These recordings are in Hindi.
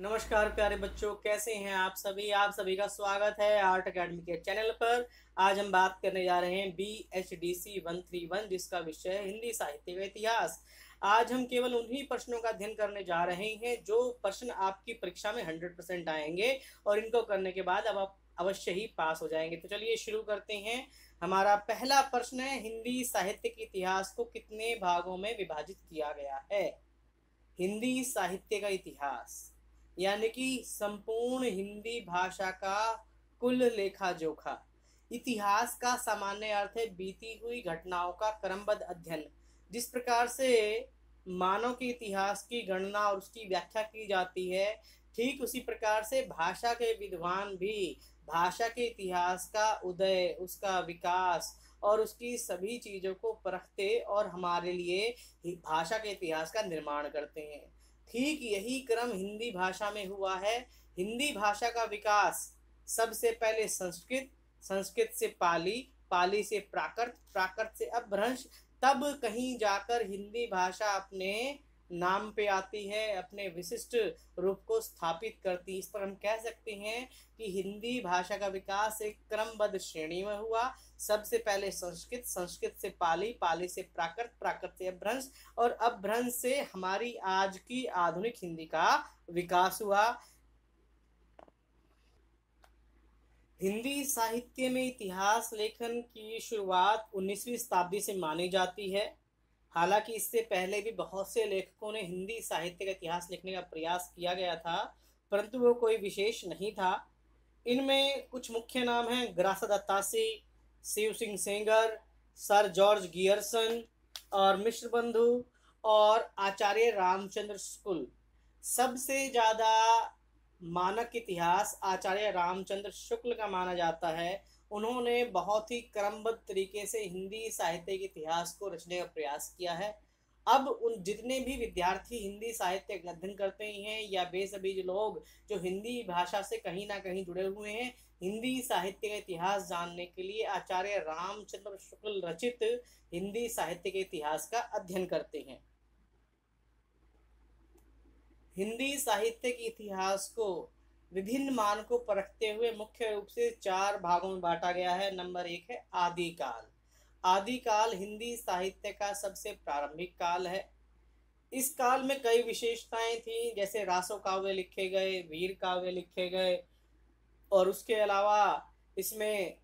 नमस्कार प्यारे बच्चों, कैसे हैं आप सभी का स्वागत है आर्ट अकेडमी के चैनल पर। आज हम बात करने जा रहे हैं BHDC 131, जिसका विषय है हिंदी साहित्य का इतिहास। आज हम केवल उन्हीं प्रश्नों का अध्ययन करने जा रहे हैं जो प्रश्न आपकी परीक्षा में 100% आएंगे और इनको करने के बाद अब आप अवश्य ही पास हो जाएंगे। तो चलिए शुरू करते हैं। हमारा पहला प्रश्न है, हिंदी साहित्य के इतिहास को कितने भागों में विभाजित किया गया है? हिंदी साहित्य का इतिहास यानी कि संपूर्ण हिंदी भाषा का कुल लेखा जोखा। इतिहास का सामान्य अर्थ है बीती हुई घटनाओं का क्रमबद्ध अध्ययन। जिस प्रकार से मानव के इतिहास की गणना और उसकी व्याख्या की जाती है, ठीक उसी प्रकार से भाषा के विद्वान भी भाषा के इतिहास का उदय, उसका विकास और उसकी सभी चीजों को परखते और हमारे लिए भाषा के इतिहास का निर्माण करते हैं। ठीक यही क्रम हिंदी भाषा में हुआ है। हिंदी भाषा का विकास सबसे पहले संस्कृत, संस्कृत से पाली, पाली से प्राकृत, प्राकृत से अपभ्रंश, तब कहीं जाकर हिंदी भाषा अपने नाम पे आती है, अपने विशिष्ट रूप को स्थापित करती है। इस पर हम कह सकते हैं कि हिंदी भाषा का विकास एक क्रमबद्ध श्रेणी में हुआ। सबसे पहले संस्कृत, संस्कृत से पाली, पाली से प्राकृत, प्राकृत से अपभ्रंश और अपभ्रंश से हमारी आज की आधुनिक हिंदी का विकास हुआ। हिंदी साहित्य में इतिहास लेखन की शुरुआत 19वीं शताब्दी से मानी जाती है। हालांकि इससे पहले भी बहुत से लेखकों ने हिंदी साहित्य का इतिहास लिखने का प्रयास किया गया था, परंतु वो कोई विशेष नहीं था। इनमें कुछ मुख्य नाम हैं: Garcin de Tassy, Shiv Singh Sengar, Sir George Grierson और मिश्र बंधु और आचार्य रामचंद्र शुक्ल। सबसे ज्यादा मानक इतिहास आचार्य रामचंद्र शुक्ल का माना जाता है। उन्होंने बहुत ही क्रमबद्ध तरीके से हिंदी साहित्य के इतिहास को रचने का प्रयास किया है। अब उन जितने भी विद्यार्थी हिंदी साहित्य का अध्ययन करते हैं या वे सभी जो लोग जो हिंदी भाषा से कहीं ना कहीं जुड़े हुए हैं, हिंदी साहित्य का इतिहास जानने के लिए आचार्य रामचंद्र शुक्ल रचित हिंदी साहित्य के इतिहास का अध्ययन करते हैं। हिंदी साहित्य के इतिहास को विभिन्न मानकों परखते हुए मुख्य रूप से 4 भागों में बांटा गया है। नंबर 1 है आदिकाल। आदिकाल हिंदी साहित्य का सबसे प्रारंभिक काल है। इस काल में कई विशेषताएं थी, जैसे रासो काव्य लिखे गए, वीर काव्य लिखे गए और उसके अलावा इसमें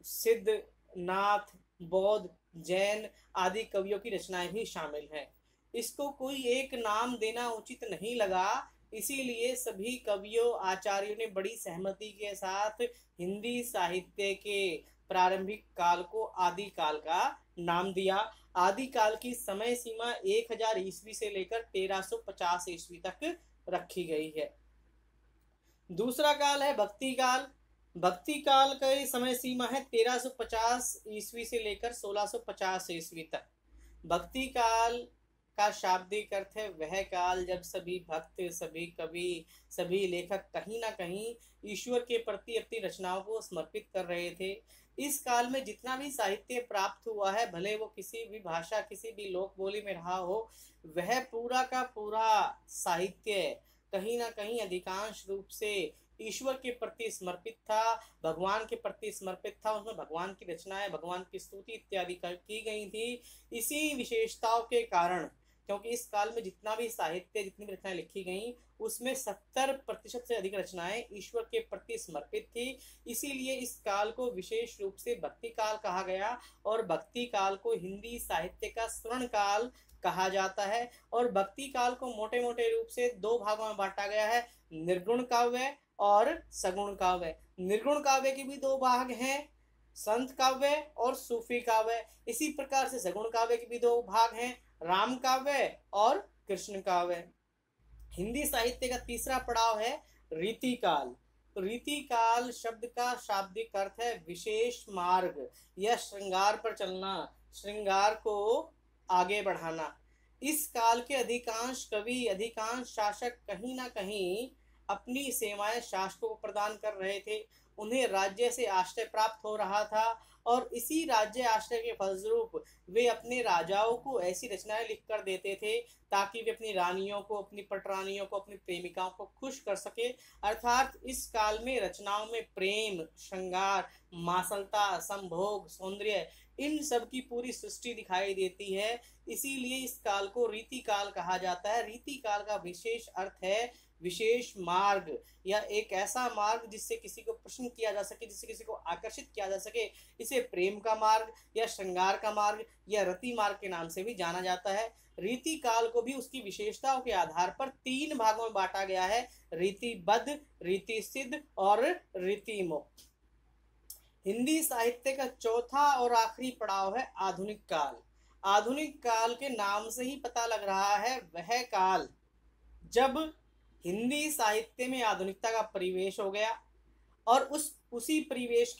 सिद्ध, नाथ, बौद्ध, जैन आदि कवियों की रचनाएं भी शामिल हैं। इसको कोई एक नाम देना उचित नहीं लगा, इसीलिए सभी कवियों आचार्यों ने बड़ी सहमति के साथ हिंदी साहित्य के प्रारंभिक काल को आदि काल का नाम दिया। आदि काल की समय सीमा 1000 ईस्वी से लेकर 1350 ईस्वी तक रखी गई है। दूसरा काल है भक्ति काल। भक्ति काल का समय सीमा है 1350 ईस्वी से लेकर 1650 ईस्वी तक। भक्ति काल का शाब्दिक अर्थ है वह काल जब सभी भक्त, सभी कवि, सभी लेखक कहीं ना कहीं ईश्वर के प्रति अपनी रचनाओं को समर्पित कर रहे थे। इस काल में जितना भी साहित्य प्राप्त हुआ है, भले वो किसी भी भाषा, किसी भी लोक बोली में रहा हो, वह पूरा का पूरा साहित्य कहीं ना कहीं अधिकांश रूप से ईश्वर के प्रति समर्पित था, भगवान के प्रति समर्पित था। उसमें भगवान की रचनाएं, भगवान की स्तुति इत्यादि की गई थी। इसी विशेषताओं के कारण, क्योंकि इस काल में जितना भी साहित्य, जितनी भी रचनाएं लिखी गई, उसमें 70% से अधिक रचनाएं ईश्वर के प्रति समर्पित थी। इसीलिए इस काल को विशेष रूप से भक्ति काल कहा गया और भक्ति काल को हिंदी साहित्य का स्वर्ण काल कहा जाता है। और भक्ति काल को मोटे मोटे रूप से 2 भागों में बांटा गया है, निर्गुण काव्य और सगुण काव्य। निर्गुण काव्य के भी 2 भाग हैं, संत काव्य और सूफी काव्य। इसी प्रकार से सगुण काव्य के भी 2 भाग हैं, राम काव्य और कृष्ण काव्य। हिंदी साहित्य का तीसरा पड़ाव है रीति काल। तो रीति काल शब्द का शाब्दिक अर्थ है विशेष मार्ग या श्रृंगार पर चलना, श्रृंगार को आगे बढ़ाना। इस काल के अधिकांश कवि, अधिकांश शासक कहीं ना कहीं अपनी सेवाएं शासकों को प्रदान कर रहे थे। उन्हें राज्य से आश्रय प्राप्त हो रहा था और इसी राज्य आश्रय के फलस्वरूप वे अपने राजाओं को ऐसी रचनाएं लिख कर देते थे ताकि वे अपनी रानियों को, अपनी पटरानियों को, अपनी प्रेमिकाओं को खुश कर सके। अर्थात इस काल में रचनाओं में प्रेम, श्रृंगार, मासलता, संभोग, सौंदर्य, इन सब की पूरी सृष्टि दिखाई देती है। इसीलिए इस काल को रीति काल कहा जाता है। रीति काल का विशेष अर्थ है विशेष मार्ग, या एक ऐसा मार्ग जिससे किसी को प्रसन्न किया जा सके, जिससे किसी को आकर्षित किया जा सके। इसे प्रेम का मार्ग या श्रृंगार का मार्ग या रति मार्ग के नाम से भी जाना जाता है। रीति काल को भी उसकी विशेषताओं के आधार पर 3 भागों में बांटा गया है: रीतिबद्ध, रीति सिद्ध और रीति मुक्त। हिंदी साहित्य का चौथा और आखिरी पड़ाव है आधुनिक काल। आधुनिक काल के नाम से ही पता लग रहा है वह काल जब हिंदी साहित्य में आधुनिकता का परिवेश हो गया और उसी परिवेश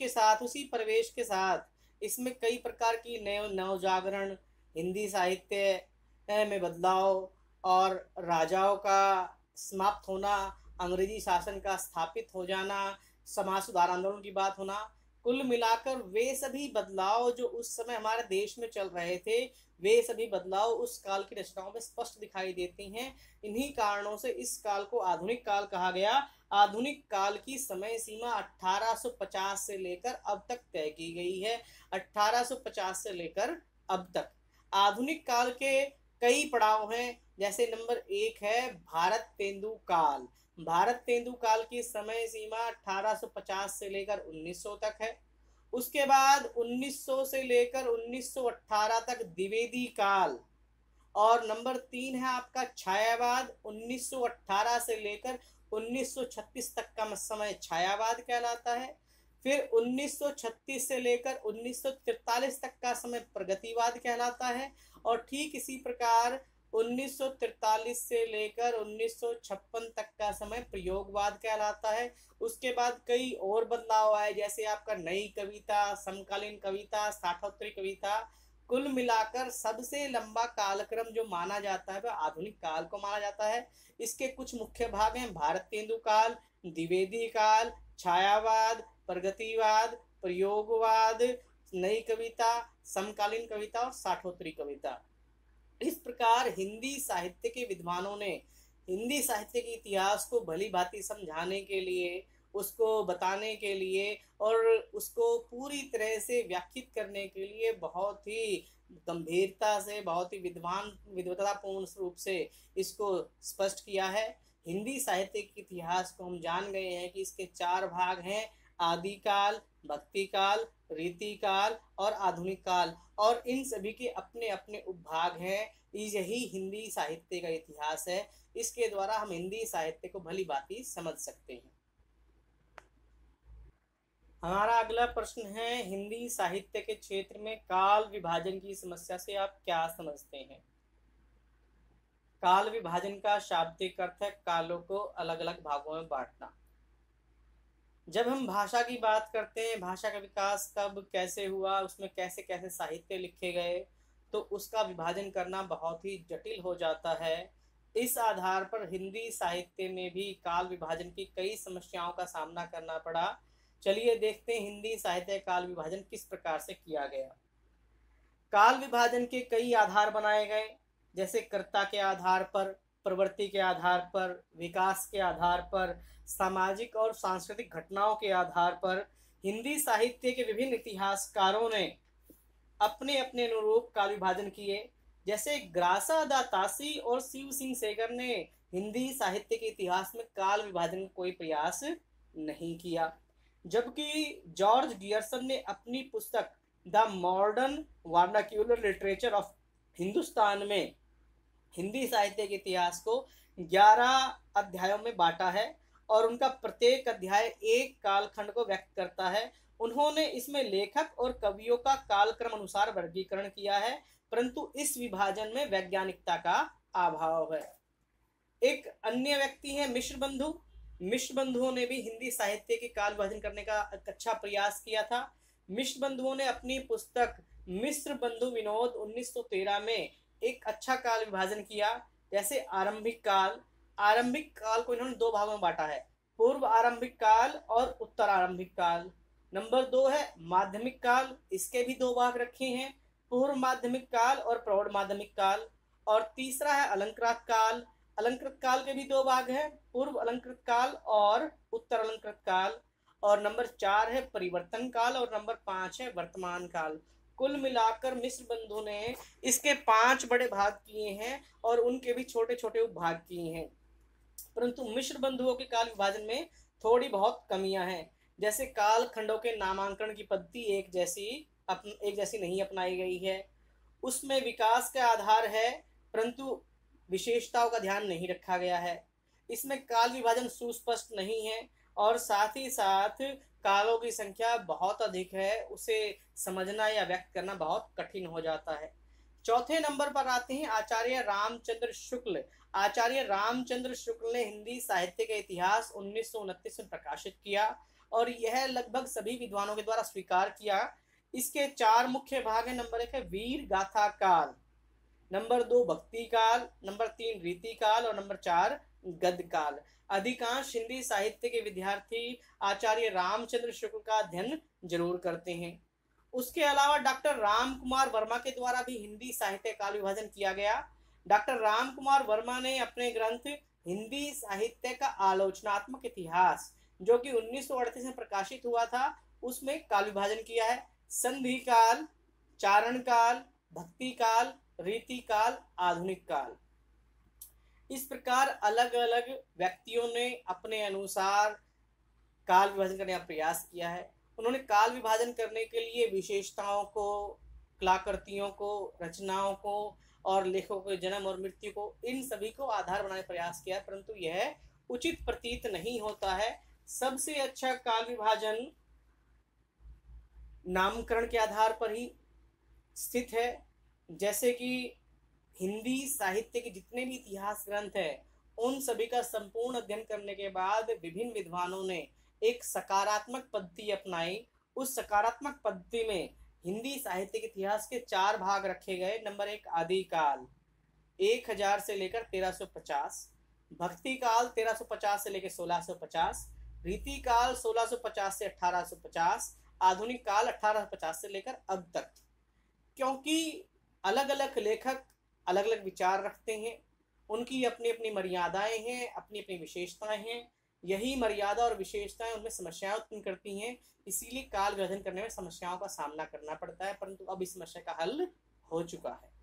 के साथ इसमें कई प्रकार की नवजागरण, हिंदी साहित्य में बदलाव और राजाओं का समाप्त होना, अंग्रेजी शासन का स्थापित हो जाना, समाज सुधार आंदोलन की बात होना, कुल मिलाकर वे सभी बदलाव जो उस समय हमारे देश में चल रहे थे, वे सभी बदलाव उस काल की रचनाओं में स्पष्ट दिखाई देती हैं। इन्हीं कारणों से इस काल को आधुनिक काल कहा गया। आधुनिक काल की समय सीमा 1850 से लेकर अब तक तय की गई है। 1850 से लेकर अब तक आधुनिक काल के कई पड़ाव हैं। जैसे नंबर 1 है भारत तेंदु काल। भारत तेंदु काल की समय सीमा 1850 से लेकर 1900 तक है। उसके बाद 1900 से लेकर 1918 तक द्विवेदी काल। और नंबर 3 है आपका छायावाद। 1918 से लेकर 1936 तक का समय छायावाद कहलाता है। फिर 1936 से लेकर 1943 तक का समय प्रगतिवाद कहलाता है। और ठीक इसी प्रकार 1943 से लेकर 1956 तक का समय प्रयोगवाद कहलाता है। उसके बाद कई और बदलाव आए, जैसे आपका नई कविता, समकालीन कविता, साठोत्तरी कविता। कुल मिलाकर सबसे लंबा कालक्रम जो माना जाता है वह आधुनिक काल को माना जाता है। इसके कुछ मुख्य भाग हैं: भारत तेंदु काल, द्विवेदी काल, छायावाद, प्रगतिवाद, प्रयोगवाद, नई कविता, समकालीन कविता और साठोत्तरी कविता। इस प्रकार हिंदी साहित्य के विद्वानों ने हिंदी साहित्य के इतिहास को भली भांति समझाने के लिए, उसको बताने के लिए और उसको पूरी तरह से व्याख्यात करने के लिए बहुत ही गंभीरता से, बहुत ही विद्वतापूर्ण रूप से इसको स्पष्ट किया है। हिंदी साहित्य के इतिहास को हम जान गए हैं कि इसके 4 भाग हैं: आदिकाल, भक्ति काल, रीति काल और आधुनिक काल। और इन सभी के अपने अपने उपभाग हैं। यही हिंदी साहित्य का इतिहास है। इसके द्वारा हम हिंदी साहित्य को भली भांति समझ सकते हैं। हमारा अगला प्रश्न है, हिंदी साहित्य के क्षेत्र में काल विभाजन की समस्या से आप क्या समझते हैं? काल विभाजन का शाब्दिक अर्थ है कालों को अलग अलग भागों में बांटना। जब हम भाषा की बात करते हैं, भाषा का विकास कब कैसे हुआ, उसमें कैसे कैसे साहित्य लिखे गए, तो उसका विभाजन करना बहुत ही जटिल हो जाता है। इस आधार पर हिंदी साहित्य में भी काल विभाजन की कई समस्याओं का सामना करना पड़ा। चलिए देखते हैं हिंदी साहित्य काल विभाजन किस प्रकार से किया गया। काल विभाजन के कई आधार बनाए गए, जैसे कर्ता के आधार पर, प्रवृत्ति के आधार पर, विकास के आधार पर, सामाजिक और सांस्कृतिक घटनाओं के आधार पर। हिंदी साहित्य के विभिन्न इतिहासकारों ने अपने अपने अनुरूप काल विभाजन किए। जैसे ग्रासा दा तासी और शिव सिंह सेगर ने हिंदी साहित्य के इतिहास में काल विभाजन का कोई प्रयास नहीं किया, जबकि जॉर्ज गियर्सन ने अपनी पुस्तक the modern vernacular literature of Hindustan में हिंदी साहित्य के इतिहास को 11 अध्यायों में बांटा है और उनका प्रत्येक अध्याय एक कालखंड को व्यक्त करता है। उन्होंने इसमें लेखक और कवियों का कालक्रम अनुसार वर्गीकरण किया है, परंतु इस विभाजन में वैज्ञानिकता का अभाव है। एक अन्य व्यक्ति है मिश्र बंधु। मिश्र बंधुओं ने भी हिंदी साहित्य के काल विभाजन करने का अच्छा प्रयास किया था। मिश्र बंधुओं ने अपनी पुस्तक मिश्र बंधु विनोद 1913 में एक अच्छा काल विभाजन किया। जैसे आरंभिक काल, आरंभिक काल को इन्होंने दो भागों में बांटा है, पूर्व आरंभिक काल और उत्तर आरंभिक काल। नंबर 2 है माध्यमिक काल, इसके भी दो भाग रखे हैं, पूर्व माध्यमिक काल और प्रौढ़ माध्यमिक काल। और तीसरा है अलंकृत काल, अलंकृत काल के भी दो भाग हैं, पूर्व अलंकृत काल और उत्तर अलंकृत काल। और नंबर 4 है परिवर्तन काल और नंबर 5 है वर्तमान काल। कुल मिलाकर मिश्र बंधु ने इसके 5 बड़े भाग किए हैं और उनके भी छोटे छोटे उपभाग किए हैं, परंतु मिश्र बंधुओं के काल विभाजन में थोड़ी बहुत कमियां हैं। जैसे काल खंडों के नामांकन की पद्धति एक जैसी नहीं अपनाई गई है, उसमें विकास का आधार है परंतु विशेषताओं का ध्यान नहीं रखा गया है। इसमें काल विभाजन सुस्पष्ट नहीं है और साथ ही साथ कालों की संख्या बहुत अधिक है, उसे समझना या व्यक्त करना बहुत कठिन हो जाता है। चौथे नंबर पर आते हैं आचार्य रामचंद्र शुक्ल। आचार्य रामचंद्र शुक्ल ने हिंदी साहित्य का इतिहास 1929 में प्रकाशित किया और यह लगभग सभी विद्वानों के द्वारा स्वीकार किया। इसके 4 मुख्य भाग हैं। नंबर 1 है वीर गाथा काल, नंबर 2 भक्ति काल, नंबर 3 रीति काल और नंबर 4 गद्य काल। अधिकांश हिंदी साहित्य के विद्यार्थी आचार्य रामचंद्र शुक्ल का अध्ययन जरूर करते हैं। उसके अलावा डॉक्टर राम कुमार वर्मा के द्वारा भी हिंदी साहित्य काल विभाजन किया गया। डॉक्टर राम कुमार वर्मा ने अपने ग्रंथ हिंदी साहित्य का आलोचनात्मक इतिहास, जो कि 1938 में प्रकाशित हुआ था, उसमें काल विभाजन किया है। संधि काल, चारण काल, भक्ति काल, रीति काल, आधुनिक काल। इस प्रकार अलग अलग व्यक्तियों ने अपने अनुसार काल विभाजन करने का प्रयास किया है। उन्होंने काल विभाजन करने के लिए विशेषताओं को, कलाकृतियों को, रचनाओं को और लेखकों के जन्म और मृत्यु को, इन सभी को आधार बनाने का प्रयास किया, परंतु यह उचित प्रतीत नहीं होता है। सबसे अच्छा काल विभाजन नामकरण के आधार पर ही स्थित है। जैसे कि हिंदी साहित्य के जितने भी इतिहास ग्रंथ हैं, उन सभी का संपूर्ण अध्ययन करने के बाद विभिन्न विद्वानों ने एक सकारात्मक पद्धति अपनाई। उस सकारात्मक पद्धति में हिंदी साहित्य के इतिहास के 4 भाग रखे गए। नंबर 1 आदि काल 1000 से लेकर 1350, भक्ति काल 1350 से लेकर 1650, रीति काल 1650 से 1850, आधुनिक काल 1850 से लेकर अब तक। क्योंकि अलग अलग लेखक अलग अलग विचार रखते हैं, उनकी अपनी अपनी मर्यादाएं हैं, अपनी अपनी विशेषताएं हैं। यही मर्यादा और विशेषताएं उनमें समस्याएं उत्पन्न करती हैं, इसीलिए काल विभाजन करने में समस्याओं का सामना करना पड़ता है, परंतु अब इस समस्या का हल हो चुका है।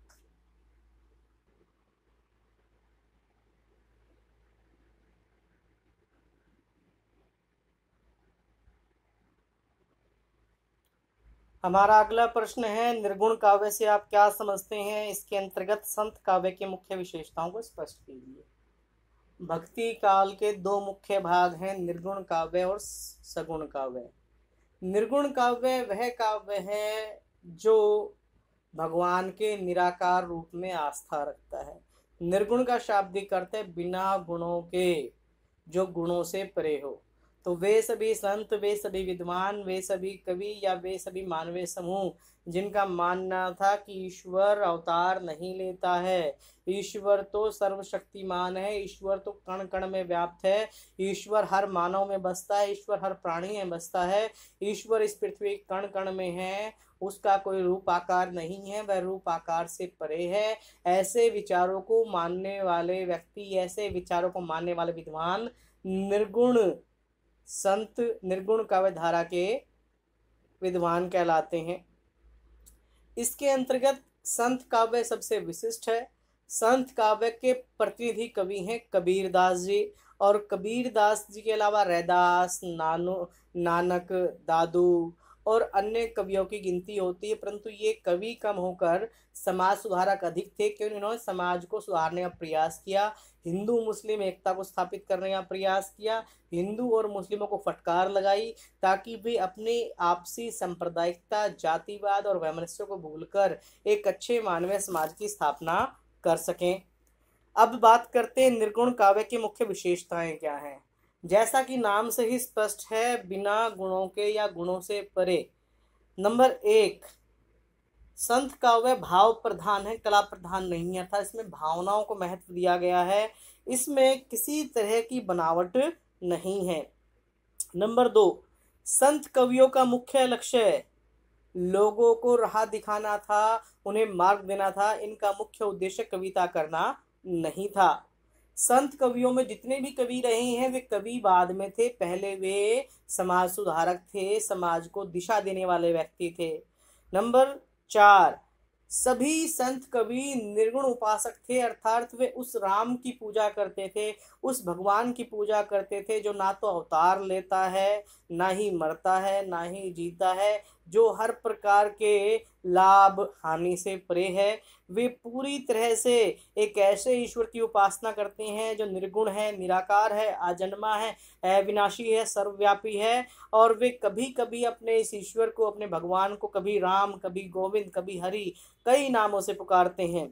हमारा अगला प्रश्न है, निर्गुण काव्य से आप क्या समझते हैं? इसके अंतर्गत संत काव्य की मुख्य विशेषताओं को स्पष्ट कीजिए। भक्ति काल के 2 मुख्य भाग हैं, निर्गुण काव्य और सगुण काव्य। निर्गुण काव्य वह काव्य है जो भगवान के निराकार रूप में आस्था रखता है। निर्गुण का शाब्दिक अर्थ है बिना गुणों के, जो गुणों से परे हो। तो वे सभी संत, वे सभी विद्वान, वे सभी कवि या वे सभी मानवीय समूह जिनका मानना था कि ईश्वर अवतार नहीं लेता है, ईश्वर तो सर्वशक्तिमान है, ईश्वर तो कण कण में व्याप्त है, ईश्वर हर मानव में बसता है, ईश्वर हर प्राणी में बसता है, ईश्वर इस पृथ्वी कण कण में है, उसका कोई रूप आकार नहीं है, वह रूप आकार से परे है। ऐसे विचारों को मानने वाले व्यक्ति, ऐसे विचारों को मानने वाले विद्वान निर्गुण संत, निर्गुण काव्य धारा के विद्वान कहलाते हैं। इसके अंतर्गत संत काव्य सबसे विशिष्ट है। संत काव्य के प्रतिनिधि कवि हैं कबीरदास जी, और कबीरदास जी के अलावा रैदास, नानक, दादू और अन्य कवियों की गिनती होती है, परंतु ये कवि कम होकर समाज सुधारक अधिक थे, क्योंकि उन्होंने समाज को सुधारने का प्रयास किया, हिंदू मुस्लिम एकता को स्थापित करने का प्रयास किया, हिंदू और मुस्लिमों को फटकार लगाई ताकि वे अपनी आपसी सांप्रदायिकता, जातिवाद और वैमनस्य को भूलकर एक अच्छे मानवीय समाज की स्थापना कर सकें। अब बात करते हैं निर्गुण काव्य की मुख्य विशेषताएं क्या हैं। जैसा कि नाम से ही स्पष्ट है, बिना गुणों के या गुणों से परे। नंबर 1, संत काव्य भाव प्रधान है, कला प्रधान नहीं है, अर्थात इसमें भावनाओं को महत्व दिया गया है। इसमें किसी तरह की बनावट नहीं है। नंबर 2, संत कवियों का मुख्य लक्ष्य लोगों को राह दिखाना था, उन्हें मार्ग देना था। इनका मुख्य उद्देश्य कविता करना नहीं था। संत कवियों में जितने भी कवि रहे हैं वे कवि बाद में थे, पहले वे समाज सुधारक थे, समाज को दिशा देने वाले व्यक्ति थे। नंबर 4, सभी संत कवि निर्गुण उपासक थे, अर्थात वे उस राम की पूजा करते थे, उस भगवान की पूजा करते थे जो ना तो अवतार लेता है, ना ही मरता है, ना ही जीता है, जो हर प्रकार के लाभ हानि से परे है। वे पूरी तरह से एक ऐसे ईश्वर की उपासना करते हैं जो निर्गुण है, निराकार है, अजन्मा है, अविनाशी है, सर्वव्यापी है। और वे कभी कभी अपने इस ईश्वर को, अपने भगवान को कभी राम, कभी गोविंद, कभी हरि, कई नामों से पुकारते हैं।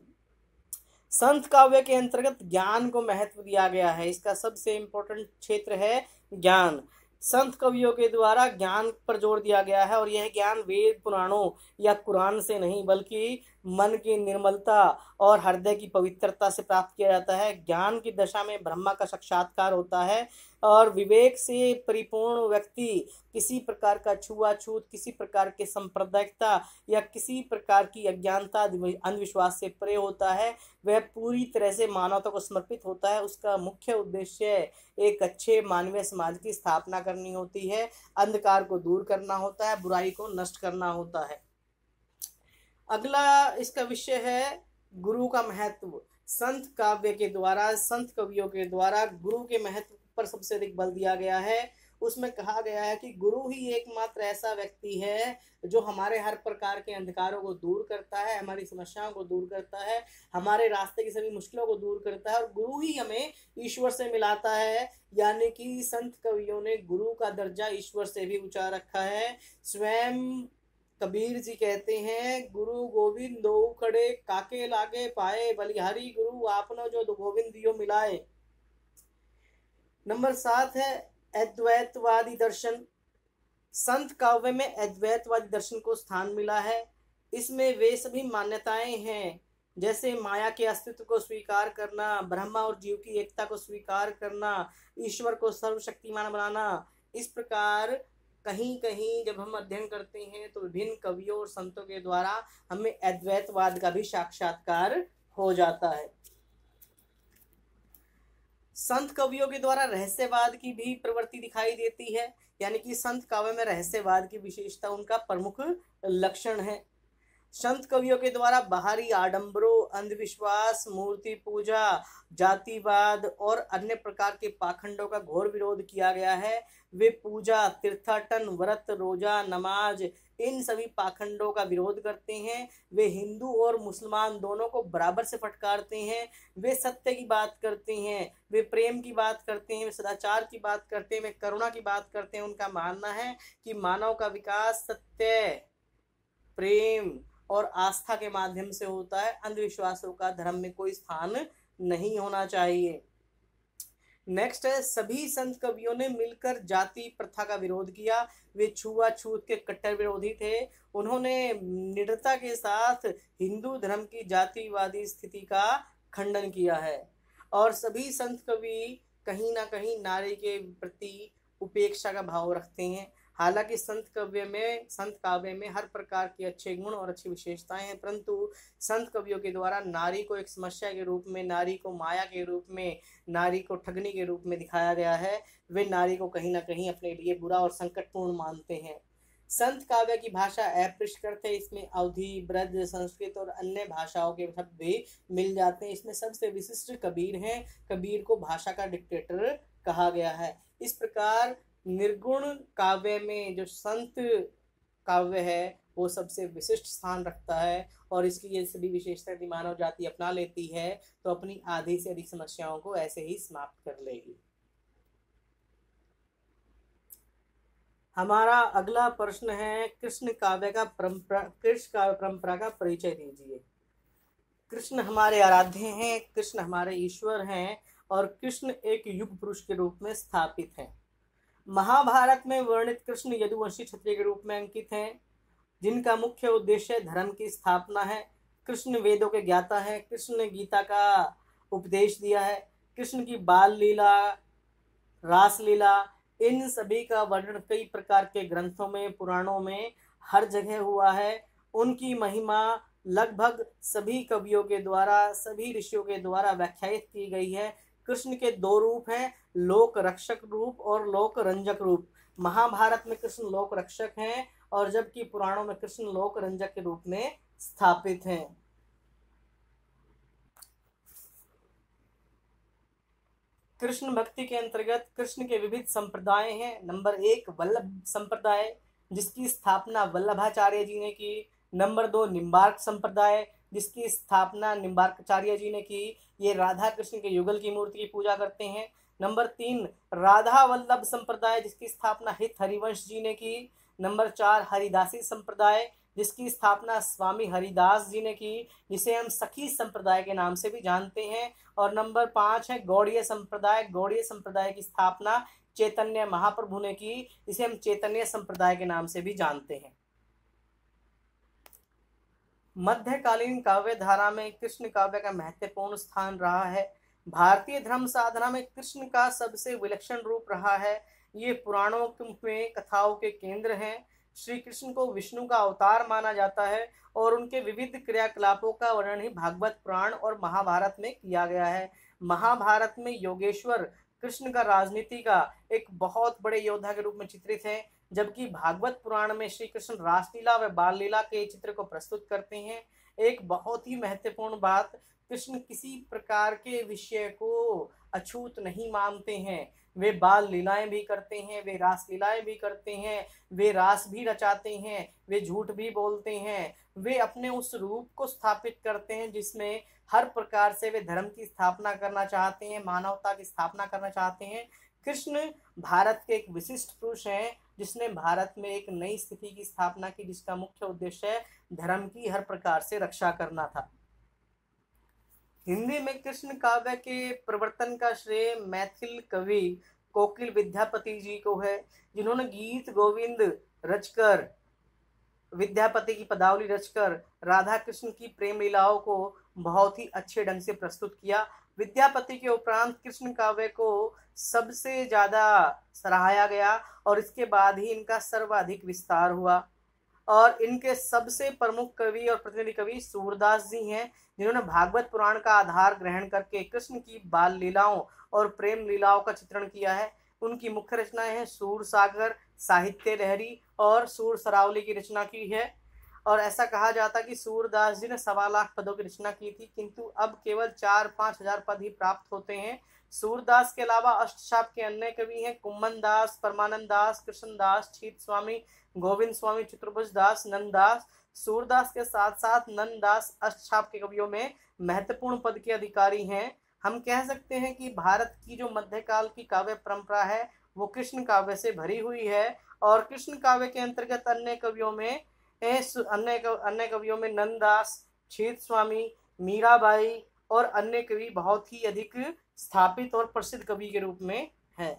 संत काव्य के अंतर्गत ज्ञान को महत्व दिया गया है। इसका सबसे इम्पोर्टेंट क्षेत्र है ज्ञान। संत कवियों के द्वारा ज्ञान पर जोर दिया गया है और यह ज्ञान वेद पुराणों या कुरान से नहीं बल्कि मन की निर्मलता और हृदय की पवित्रता से प्राप्त किया जाता है। ज्ञान की दशा में ब्रह्मा का साक्षात्कार होता है और विवेक से परिपूर्ण व्यक्ति किसी प्रकार का छुआछूत, किसी प्रकार के सांप्रदायिकता या किसी प्रकार की अज्ञानता, अंधविश्वास से परे होता है। वह पूरी तरह से मानवता को समर्पित होता है। उसका मुख्य उद्देश्य एक अच्छे मानवीय समाज की स्थापना करनी होती है, अंधकार को दूर करना होता है, बुराई को नष्ट करना होता है। अगला इसका विषय है गुरु का महत्व। संत काव्य के द्वारा, संत कवियों के द्वारा गुरु के महत्व पर सबसे अधिक बल दिया गया है। उसमें कहा गया है कि गुरु ही एकमात्र ऐसा व्यक्ति है जो हमारे हर प्रकार के अंधकारों को दूर करता है, हमारी समस्याओं को दूर करता है, हमारे रास्ते की सभी मुश्किलों को दूर करता है और गुरु ही हमें ईश्वर से मिलाता है। यानी कि संत कवियों ने गुरु का दर्जा ईश्वर से भी ऊंचा रखा है। स्वयं कबीर जी कहते हैं, गुरु गोविंद दो खड़े काके लागे पाए, बलिहारी गुरु आपनो जो गोविंद दियो मिलाए। नंबर 7 है अद्वैतवादी दर्शन। संत काव्य में अद्वैतवादी दर्शन को स्थान मिला है। इसमें वे सभी मान्यताएं हैं जैसे माया के अस्तित्व को स्वीकार करना, ब्रह्मा और जीव की एकता को स्वीकार करना, ईश्वर को सर्वशक्तिमान बनाना। इस प्रकार कहीं कहीं जब हम अध्ययन करते हैं तो विभिन्न कवियों और संतों के द्वारा हमें अद्वैतवाद का भी साक्षात्कार हो जाता है। संत कवियों के द्वारा रहस्यवाद की भी प्रवृत्ति दिखाई देती है। यानी कि संत काव्य में रहस्यवाद की विशेषता उनका प्रमुख लक्षण है। संत कवियों के द्वारा बाहरी आडंबरों, अंधविश्वास, मूर्ति पूजा, जातिवाद और अन्य प्रकार के पाखंडों का घोर विरोध किया गया है। वे पूजा, तीर्थाटन, व्रत, रोजा, नमाज, इन सभी पाखंडों का विरोध करते हैं। वे हिंदू और मुसलमान दोनों को बराबर से फटकारते हैं। वे सत्य की बात करते हैं, वे प्रेम की बात करते हैं, वे सदाचार की बात करते हैं, वे करुणा की बात करते हैं। उनका मानना है कि मानव का विकास सत्य, प्रेम और आस्था के माध्यम से होता है। अंधविश्वासों का धर्म में कोई स्थान नहीं होना चाहिए। नेक्स्ट है, सभी संत कवियों ने मिलकर जाति प्रथा का विरोध किया। वे छुआछूत के कट्टर विरोधी थे। उन्होंने निडरता के साथ हिंदू धर्म की जातिवादी स्थिति का खंडन किया है। और सभी संत कवि कहीं ना कहीं नारी के प्रति उपेक्षा का भाव रखते हैं। हालांकि संत काव्य में हर प्रकार के अच्छे गुण और अच्छी विशेषताएं हैं, परंतु संत कवियों के द्वारा नारी को एक समस्या के रूप में, नारी को माया के रूप में, नारी को ठगनी के रूप में दिखाया गया है। वे नारी को कहीं ना कहीं अपने लिए बुरा और संकटपूर्ण मानते हैं। संत काव्य की भाषा अपरिष्कृत है। इसमें अवधी, ब्रज, संस्कृत और अन्य भाषाओं के शब्द भी मिल जाते हैं। इसमें सबसे विशिष्ट कबीर हैं। कबीर को भाषा का डिक्टेटर कहा गया है। इस प्रकार निर्गुण काव्य में जो संत काव्य है वो सबसे विशिष्ट स्थान रखता है और इसकी ये सभी विशेषताएं यदि मानव जाति अपना लेती है तो अपनी आधी से अधिक समस्याओं को ऐसे ही समाप्त कर लेगी। हमारा अगला प्रश्न है, कृष्ण काव्य परंपरा का परिचय दीजिए। कृष्ण हमारे आराध्य हैं, कृष्ण हमारे ईश्वर हैं और कृष्ण एक युग पुरुष के रूप में स्थापित हैं। महाभारत में वर्णित कृष्ण यदुवंशी क्षत्रिय के रूप में अंकित हैं, जिनका मुख्य उद्देश्य धर्म की स्थापना है। कृष्ण वेदों के ज्ञाता हैं। कृष्ण ने गीता का उपदेश दिया है। कृष्ण की बाल लीला, रासलीला, इन सभी का वर्णन कई प्रकार के ग्रंथों में, पुराणों में हर जगह हुआ है। उनकी महिमा लगभग सभी कवियों के द्वारा, सभी ऋषियों के द्वारा व्याख्यायित की गई है। कृष्ण के दो रूप हैं, लोक रक्षक रूप और लोक रंजक रूप। महाभारत में कृष्ण लोक रक्षक हैं और जबकि पुराणों में कृष्ण लोक रंजक के रूप में स्थापित हैं। कृष्ण भक्ति के अंतर्गत कृष्ण के विविध संप्रदाय हैं। नंबर 1 वल्लभ संप्रदाय, जिसकी स्थापना वल्लभाचार्य जी ने की। नंबर 2 निम्बार्क संप्रदाय, जिसकी स्थापना निम्बार्काचार्य जी ने की। ये राधा कृष्ण के युगल की मूर्ति की पूजा करते हैं। नंबर 3 राधा वल्लभ संप्रदाय, जिसकी स्थापना हित हरिवंश जी ने की। नंबर 4 हरिदासी संप्रदाय, जिसकी स्थापना स्वामी हरिदास जी ने की, जिसे हम सखी संप्रदाय के नाम से भी जानते हैं। और नंबर 5 है गौड़ीय संप्रदाय। गौड़ीय संप्रदाय की स्थापना चैतन्य महाप्रभु ने की, जिसे हम चैतन्य संप्रदाय के नाम से भी जानते हैं। मध्यकालीन काव्य धारा में कृष्ण काव्य का महत्वपूर्ण स्थान रहा है। भारतीय धर्म साधना में कृष्ण का सबसे विलक्षण रूप रहा है। ये पुराणों में कथाओं के केंद्र हैं। श्री कृष्ण को विष्णु का अवतार माना जाता है और उनके विविध क्रियाकलापों का वर्णन ही भागवत पुराण और महाभारत में किया गया है। महाभारत में योगेश्वर कृष्ण का राजनीति का एक बहुत बड़े योद्धा के रूप में चित्रित है, जबकि भागवत पुराण में श्री कृष्ण रासलीला व बाल लीला के चित्र को प्रस्तुत करते हैं। एक बहुत ही महत्वपूर्ण बात, कृष्ण किसी प्रकार के विषय को अछूत नहीं मानते हैं। वे बाल लीलाएं भी करते हैं, वे रास लीलाएं भी करते हैं, वे रास भी रचाते हैं, वे झूठ भी बोलते हैं। वे अपने उस रूप को स्थापित करते हैं जिसमें हर प्रकार से वे धर्म की स्थापना करना चाहते हैं, मानवता की स्थापना करना चाहते हैं। कृष्ण भारत के एक विशिष्ट पुरुष हैं जिसने भारत में एक नई स्थिति की स्थापना की, जिसका मुख्य उद्देश्य धर्म की हर प्रकार से रक्षा करना था। हिंदी में कृष्ण काव्य के प्रवर्तन का श्रेय मैथिल कवि कोकिल विद्यापति जी को है, जिन्होंने गीत गोविंद रचकर, विद्यापति की पदावली रचकर राधा कृष्ण की प्रेम लीलाओं को बहुत ही अच्छे ढंग से प्रस्तुत किया। विद्यापति के उपरांत कृष्ण काव्य को सबसे ज्यादा सराहाया गया और इसके बाद ही इनका सर्वाधिक विस्तार हुआ। और इनके सबसे प्रमुख कवि और प्रतिनिधि कवि सूरदास जी हैं, जिन्होंने भागवत पुराण का आधार ग्रहण करके कृष्ण की बाल लीलाओं और प्रेम लीलाओं का चित्रण किया है। उनकी मुख्य रचनाएं हैं सूर सागर, साहित्य लहरी और सूर सरावली की रचना की है। और ऐसा कहा जाता कि सूरदास जी ने 1.25 लाख पदों की रचना की थी, किंतु अब केवल 4-5 हजार पद ही प्राप्त होते हैं। सूरदास के अलावा अष्टशाप के अन्य कवि हैं कुम्मन दास, परमानंद दास, कृष्ण दास, छीत स्वामी, गोविंद स्वामी, चतुर्भुज दास, नंददास। सूरदास के साथ साथ नंददास अष्टशाप के कवियों में महत्वपूर्ण पद के अधिकारी हैं। हम कह सकते हैं कि भारत की जो मध्यकाल की काव्य परंपरा है वो कृष्ण काव्य से भरी हुई है। और कृष्ण काव्य के अंतर्गत अन्य कवियों में नंददास, छीत स्वामी, मीराबाई और अन्य कवि बहुत ही अधिक स्थापित और प्रसिद्ध कवि के रूप में है।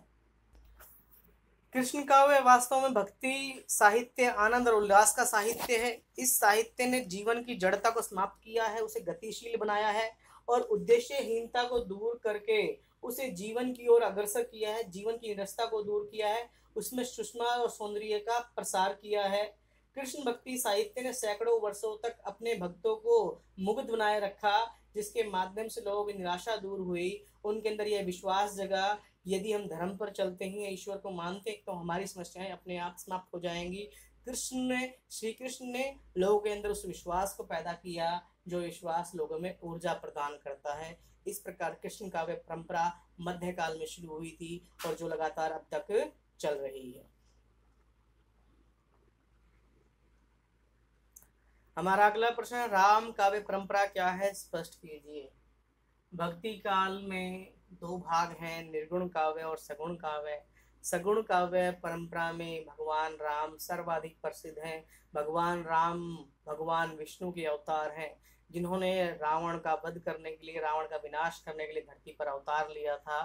कृष्ण काव्य वास्तव में भक्ति साहित्य, आनंद और उल्लास का साहित्य है। इस साहित्य ने जीवन की जड़ता को समाप्त किया है, उसे गतिशील बनाया है और उद्देश्यहीनता को दूर करके उसे जीवन की ओर अग्रसर किया है, जीवन की निरसता को दूर किया है, उसमें सुषमा और सौंदर्य का प्रसार किया है। कृष्ण भक्ति साहित्य ने सैकड़ों वर्षों तक अपने भक्तों को मुग्ध बनाए रखा, जिसके माध्यम से लोगों की निराशा दूर हुई, उनके अंदर यह विश्वास जगा यदि हम धर्म पर चलते हैं, ईश्वर को मानते हैं, तो हमारी समस्याएं अपने आप समाप्त हो जाएंगी। श्री कृष्ण ने लोगों के अंदर उस विश्वास को पैदा किया जो विश्वास लोगों में ऊर्जा प्रदान करता है। इस प्रकार कृष्ण काव्य परंपरा मध्यकाल में शुरू हुई थी और जो लगातार अब तक चल रही है। हमारा अगला प्रश्न है, राम काव्य परंपरा क्या है, स्पष्ट कीजिए। भक्ति काल में 2 भाग हैं, निर्गुण काव्य और सगुण काव्य। सगुण काव्य परंपरा में भगवान राम सर्वाधिक प्रसिद्ध हैं। भगवान राम भगवान विष्णु के अवतार हैं, जिन्होंने रावण का वध करने के लिए, रावण का विनाश करने के लिए धरती पर अवतार लिया था।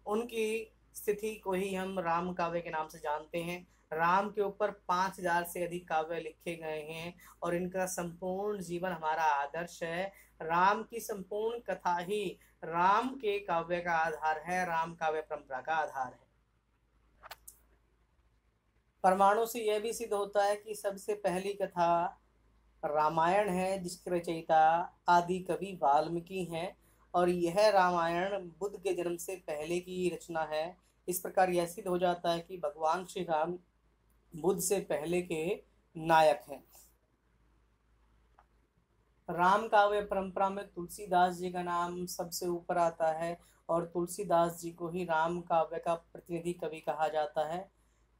उनकी स्थिति को ही हम राम काव्य के नाम से जानते हैं। राम के ऊपर 5000 से अधिक काव्य लिखे गए हैं और इनका संपूर्ण जीवन हमारा आदर्श है। राम की संपूर्ण कथा ही राम के काव्य का आधार है, राम काव्य परंपरा का आधार है। प्रमाणों से यह भी सिद्ध होता है कि सबसे पहली कथा रामायण है, जिसके रचयिता आदि कवि वाल्मीकि हैं, और यह रामायण बुद्ध के जन्म से पहले की रचना है। इस प्रकार यह सिद्ध हो जाता है कि भगवान श्री राम बुद्ध से पहले के नायक हैं। राम काव्य परंपरा में तुलसीदास जी का नाम सबसे ऊपर आता है, और तुलसीदास जी को ही राम काव्य का प्रतिनिधि कवि कहा जाता है।